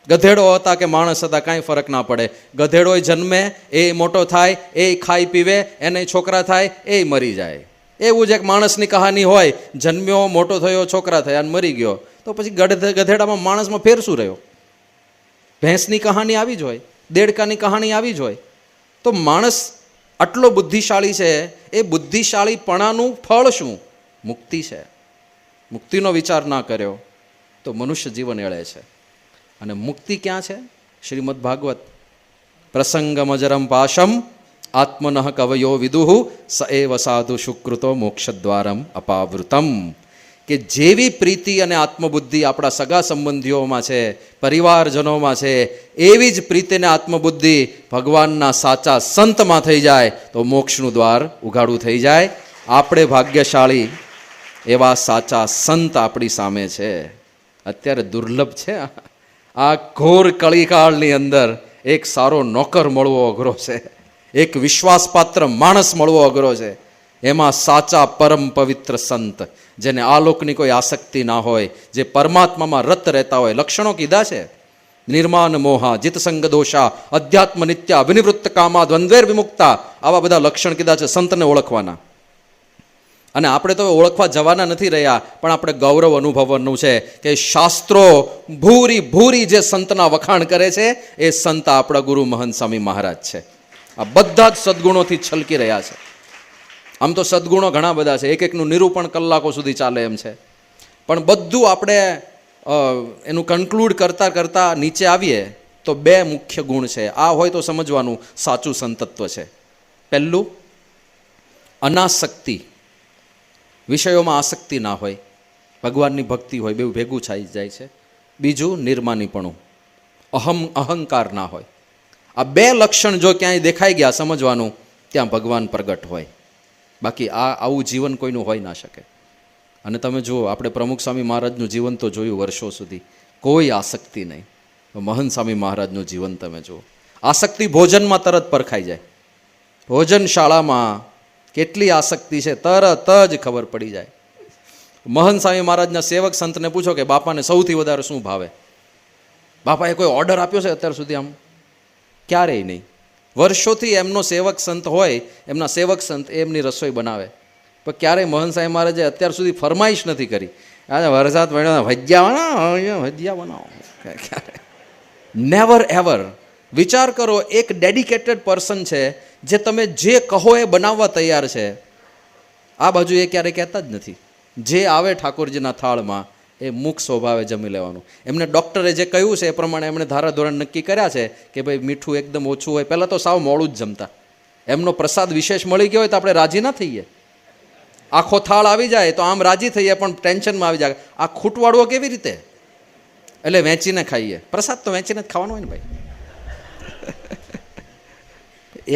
ગધેડો હતા કે માણસ હતા કાંઈ ફરક ના પડે. ગધેડો જન્મે, એ મોટો થાય, એ ખાઈ પીવે, એને છોકરા થાય, એ મરી જાય. એવું જ એક માણસની કહાની હોય, જન્મ્યો, મોટો થયો, છોકરા થયા અને મરી ગયો. તો પછી ગધેડામાં માણસમાં ફેર શું રહ્યો? ભેંસની કહાની આવી જ હોય, દેડકાની કહાની આવી જ હોય. તો માણસ આટલો બુદ્ધિશાળી છે, એ બુદ્ધિશાળીપણાનું ફળ શું? મુક્તિ છે. મુક્તિનો વિચાર ના કર્યો તો મનુષ્ય જીવન એળે છે. અને મુક્તિ ક્યાં છે? શ્રીમદ ભાગવત, પ્રસંગમજરમ પાશમ આત્મનઃ કવયો વિદુહુ સ એવ સાધુ શુક્રુતો મોક્ષદ્વારમ અપાવૃતમ. કે જેવી પ્રીતિ અને આત્મબુદ્ધિ આપણા સગા સંબંધીઓમાં છે, પરિવારજનોમાં છે, એવી જ પ્રીતિ અને આત્મબુદ્ધિ ભગવાનના સાચા સંતમાં થઈ જાય તો મોક્ષનું દ્વાર ઉઘાડું થઈ જાય. આપણે ભાગ્યશાળી, એવા સાચા સંત આપણી સામે છે. અત્યારે દુર્લભ છે. આ ઘોર કળીકાળની અંદર એક સારો નોકર મળવો અઘરો છે, એક વિશ્વાસપાત્ર માણસ મળવો અઘરો છે. એમાં સાચા પરમ પવિત્ર સંત, જેને આ લોકની કોઈ આસક્તિ ના હોય, જે પરમાત્મામાં રત રહેતા હોય. લક્ષણો કીધા છે: નિર્માન મોહા, જીતસંગ દોષા, અધ્યાત્મ નિત્યા, વિનિવૃત્ત કામા, દ્વંદ્વેર વિમુક્તા. આવા બધા લક્ષણ કીધા છે સંતને ઓળખવાના. અને આપણે તો ઓળખવા જવાના નથી રહ્યા, પણ આપણે ગૌરવ અનુભવવાનું છે કે શાસ્ત્રો ભૂરી ભૂરી જે સંતના વખાણ કરે છે, એ સંત આપણા ગુરુ મહંત સ્વામી મહારાજ છે. આ બધા જ સદગુણોથી છલકી રહ્યા છે. આમ તો સદગુણો ઘણા બધા છે, એક એકનું નિરૂપણ કલાકો સુધી ચાલે એમ છે, પણ બધું આપણે એનું કન્ક્લુડ કરતાં કરતાં નીચે આવીએ તો બે મુખ્ય ગુણ છે. આ હોય તો સમજવાનું સાચું સંતત્વ છે. પહેલું, અનાસક્તિ, વિષયોમાં આસક્તિ ના હોય, ભગવાનની ભક્તિ હોય, બેઉ ભેગું થઈ જાય છે. બીજું, નિર્માનીપણું, અહંકાર ના હોય. આ બે લક્ષણ જો ક્યાંય દેખાઈ ગયા, સમજવાનું ત્યાં ભગવાન પ્રગટ હોય. બાકી આવું જીવન કોઈનું હોઈ ના શકે. અને તમે જુઓ, આપણે પ્રમુખ સ્વામી મહારાજનું જીવન તો જોયું વર્ષો સુધી, કોઈ આસક્તિ નહીં. મહંત સ્વામી મહારાજનું જીવન તમે જુઓ, આસક્તિ ભોજનમાં તરત પરખાઈ જાય. ભોજનશાળામાં કેટલી આસક્તિ છે તરત જ ખબર પડી જાય. મહંત સ્વામી મહારાજના સેવક સંતને પૂછો કે બાપાને સૌથી વધારે શું ભાવે? બાપાએ કોઈ ઓર્ડર આપ્યો છે અત્યાર સુધી? આમ ક્યારેય નહીં. વર્ષોથી એમનો સેવક સંત હોય, એમના સેવક સંત એમની રસોઈ બનાવે, પણ ક્યારેય મહંત સાહેબ મહારાજે અત્યાર સુધી ફરમાઈશ નથી કરી, આજે વરસાદ પડ્યો ભજીયા બનાવો. Never ever. વિચાર કરો, એક ડેડિકેટેડ પર્સન છે, જે તમે જે કહો એ બનાવવા તૈયાર છે. આ બાજુ એ ક્યારેય કહેતા જ નથી. જે આવે ઠાકોરજીના થાળમાં એ મુખ સ્વભાવે જમી લેવાનું. એમને ડૉક્ટરે જે કહ્યું છે એ પ્રમાણે એમણે ધારાધોરણ નક્કી કર્યા છે કે ભાઈ મીઠું એકદમ ઓછું હોય. પહેલાં તો સાવ મોડું જ જમતા. એમનો પ્રસાદ વિશેષ મળી ગયો હોય તો આપણે રાજી ના થઈએ. આખો થાળ આવી જાય તો આમ રાજી થઈએ, પણ ટેન્શનમાં આવી જાય, આ ખૂટવાળવો કેવી રીતે? એટલે વેચીને ખાઈએ. પ્રસાદ તો વેચીને જ ખાવાનો હોય ને ભાઈ.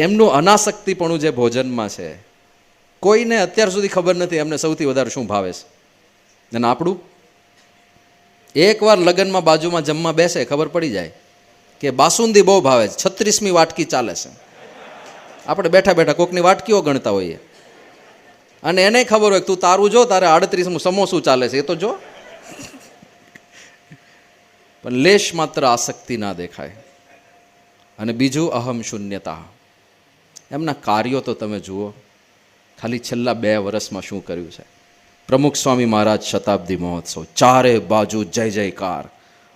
એમનું અનાસક્તિપણું જે ભોજનમાં છે, કોઈને અત્યાર સુધી ખબર નથી એમને સૌથી વધારે શું ભાવે છે. અને આપણું એકવાર લગ્નમાં બાજુમાં જમવા બેસે, ખબર પડી જાય કે બાસુંદી બહુ ભાવે છે, 36મી વાટકી ચાલે છે. આપણે બેઠા બેઠા કોકની વાટકીઓ ગણતા હોઈએ, અને એને ખબર હોય તું તારું જો, તારે 38મું સમોસું ચાલે છે, એ તો જો. પણ લેશ માત્ર આસક્તિ ના દેખાય. અને બીજું, અહમ શૂન્યતા. એમના કાર્યો તો તમે જુઓ, ખાલી છેલ્લા 2 વર્ષમાં શું કર્યું છે. પ્રમુખ સ્વામી મહારાજ શતાબ્દી મહોત્સવ, ચારે બાજુ જય જયકાર,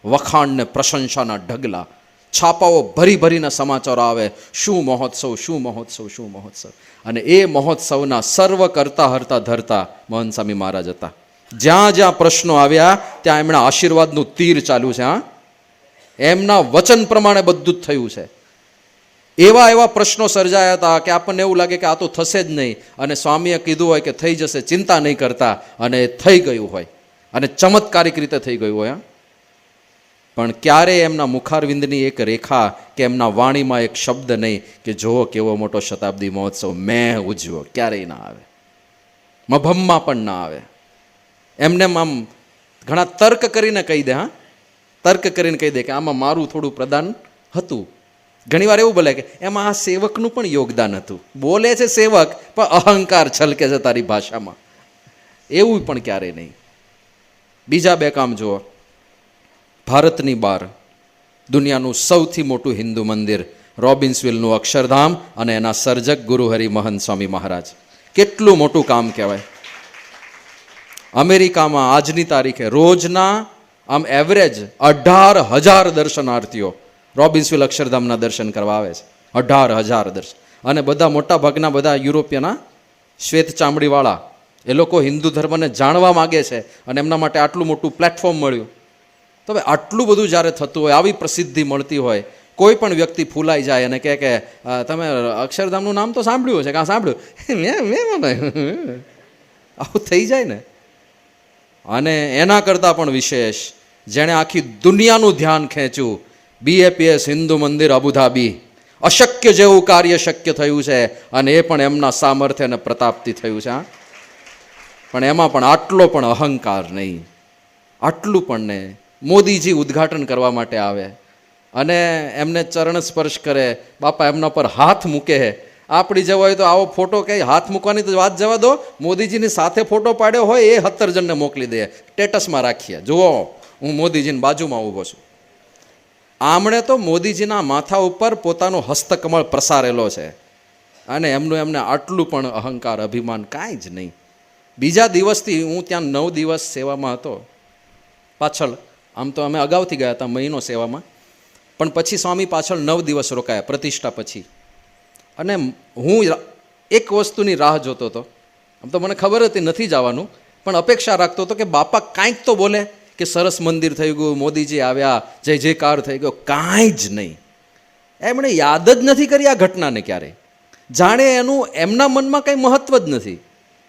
વખાણ ને પ્રશંસાના ઢગલા, છાપાઓ ભરી ભરીને સમાચારો આવે, શું મહોત્સવ, શું મહોત્સવ, શું મહોત્સવ. અને એ મહોત્સવના સર્વ કરતા હરતા ધરતા મહંત સ્વામી મહારાજ હતા. જ્યાં જ્યાં પ્રશ્નો આવ્યા ત્યાં એમણે આશીર્વાદનું તીર ચાલ્યું છે. એમના વચન પ્રમાણે બધું જ થયું છે. એવા એવા પ્રશ્નો સર્જાયા હતા કે આપણને એવું લાગે કે આ તો થશે જ નહીં, અને સ્વામીએ કીધું હોય કે થઈ જશે, ચિંતા નહીં કરતા, અને થઈ ગયું હોય, અને ચમત્કારિક રીતે થઈ ગયું હોય. પણ ક્યારેય એમના મુખારવિંદની એક રેખા કે એમના વાણીમાં એક શબ્દ નહીં કે જુઓ કેવો મોટો શતાબ્દી મહોત્સવ મેં ઉજવ્યો, ક્યારેય ના આવે. મભમમાં પણ ના આવે. એમને આમ ઘણા તર્ક કરીને કહી દે, તર્ક કરીને કહી દે કે આમાં મારું થોડું પ્રદાન હતું. ઘણીવાર એવું બોલે કે એમાં આ સેવકનું પણ યોગદાન હતું. બોલે છે સેવક, પણ અહંકાર છલકે છે તારી ભાષામાં. એવું પણ ક્યારેય નહીં. બીજા બે કામ જુઓ. ભારતની બહાર દુનિયાનું સૌથી મોટું હિન્દુ મંદિર રોબિન્સવિલનું અક્ષરધામ અને એના સર્જક ગુરુ હરિ મહંત સ્વામી મહારાજ. કેટલું મોટું કામ કહેવાય. અમેરિકામાં આજની તારીખે રોજના આમ એવરેજ 18,000 દર્શનાર્થીઓ રોબિન્સવિલ અક્ષરધામના દર્શન કરવા આવે છે. 18,000 દર્શન. અને બધા મોટા ભાગના બધા યુરોપિયના શ્વેત ચામડીવાળા એ લોકો હિન્દુ ધર્મને જાણવા માગે છે અને એમના માટે આટલું મોટું પ્લેટફોર્મ મળ્યું. તો હવે આટલું બધું જ્યારે થતું હોય, આવી પ્રસિદ્ધિ મળતી હોય, કોઈ પણ વ્યક્તિ ફૂલાઈ જાય અને કહે કે તમે અક્ષરધામનું નામ તો સાંભળ્યું છે, કાં સાંભળ્યું મેં આવું થઈ જાય ને. અને એના કરતાં પણ વિશેષ જેણે આખી દુનિયાનું ધ્યાન ખેંચ્યું, BAPS હિન્દુ મંદિર અબુધાબી. અશક્ય જેવું કાર્ય શક્ય થયું છે અને એ પણ એમના સામર્થ્ય અને પ્રતાપથી થયું છે. પણ એમાં પણ આટલો પણ અહંકાર નહીં, આટલું પણ નહીં. મોદીજી ઉદ્ઘાટન કરવા માટે આવે અને એમને ચરણ સ્પર્શ કરે, બાપા એમના પર હાથ મૂકે. આપણી જેવો હોય તો આવો ફોટો કંઈ હાથ મૂકવાની તો વાત જવા દો, મોદીજીની સાથે ફોટો પાડ્યો હોય એ 17 જણને મોકલી દે, સ્ટેટસમાં રાખીએ, જુઓ હું મોદીજીની બાજુમાં ઊભો છું. આમણે તો મોદીજીના માથા ઉપર પોતાનો હસ્તકમળ પ્રસારેલો છે અને એમને આટલું પણ અહંકાર અભિમાન કાંઈ જ નહીં. બીજા દિવસથી હું ત્યાં 9 દિવસ સેવામાં હતો. પાછળ આમ તો અમે અગાઉથી ગયા હતા, મહિનો સેવામાં, પણ પછી સ્વામી પાછળ 9 દિવસ રોકાયા પ્રતિષ્ઠા પછી. અને હું એક વસ્તુની રાહ જોતો હતો. આમ તો મને ખબર હતી નથી જવાનું, પણ અપેક્ષા રાખતો હતો કે બાપા કાંઈક તો બોલે કે સરસ મંદિર થઈ ગયું, મોદીજી આવ્યા, જય જયકાર થઈ ગયો. કાંઈ જ નહીં. એમણે યાદ જ નથી કરી આ ઘટનાને ક્યારેય. જાણે એનું એમના મનમાં કંઈ મહત્વ જ નથી.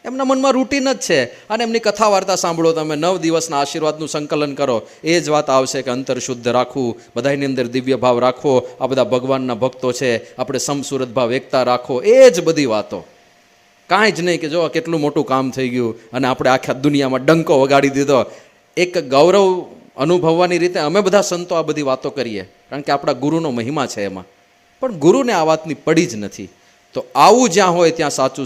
એમના મનમાં રૂટીન જ છે. અને એમની કથા વાર્તા સાંભળો તમે, 9 દિવસના આશીર્વાદનું સંકલન કરો, એ જ વાત આવશે કે અંતર શુદ્ધ રાખવું, બધાની અંદર દિવ્ય ભાવ રાખવો, આ બધા ભગવાનના ભક્તો છે, આપણે સમસુરત ભાવ એકતા રાખો, એ જ બધી વાતો. કાંઈ જ નહીં કે જો કેટલું મોટું કામ થઈ ગયું અને આપણે આખા દુનિયામાં ડંકો વગાડી દીધો. એક ગૌરવ અનુભવવાની રીતે અમે બધા સંતો આ બધી વાતો કરીએ, કારણ કે આપણા ગુરુનો મહિમા છે એમાં. પણ ગુરુને આ વાતની પડી જ નથી. તો આવું જ્યાં હોય ત્યાં સાચું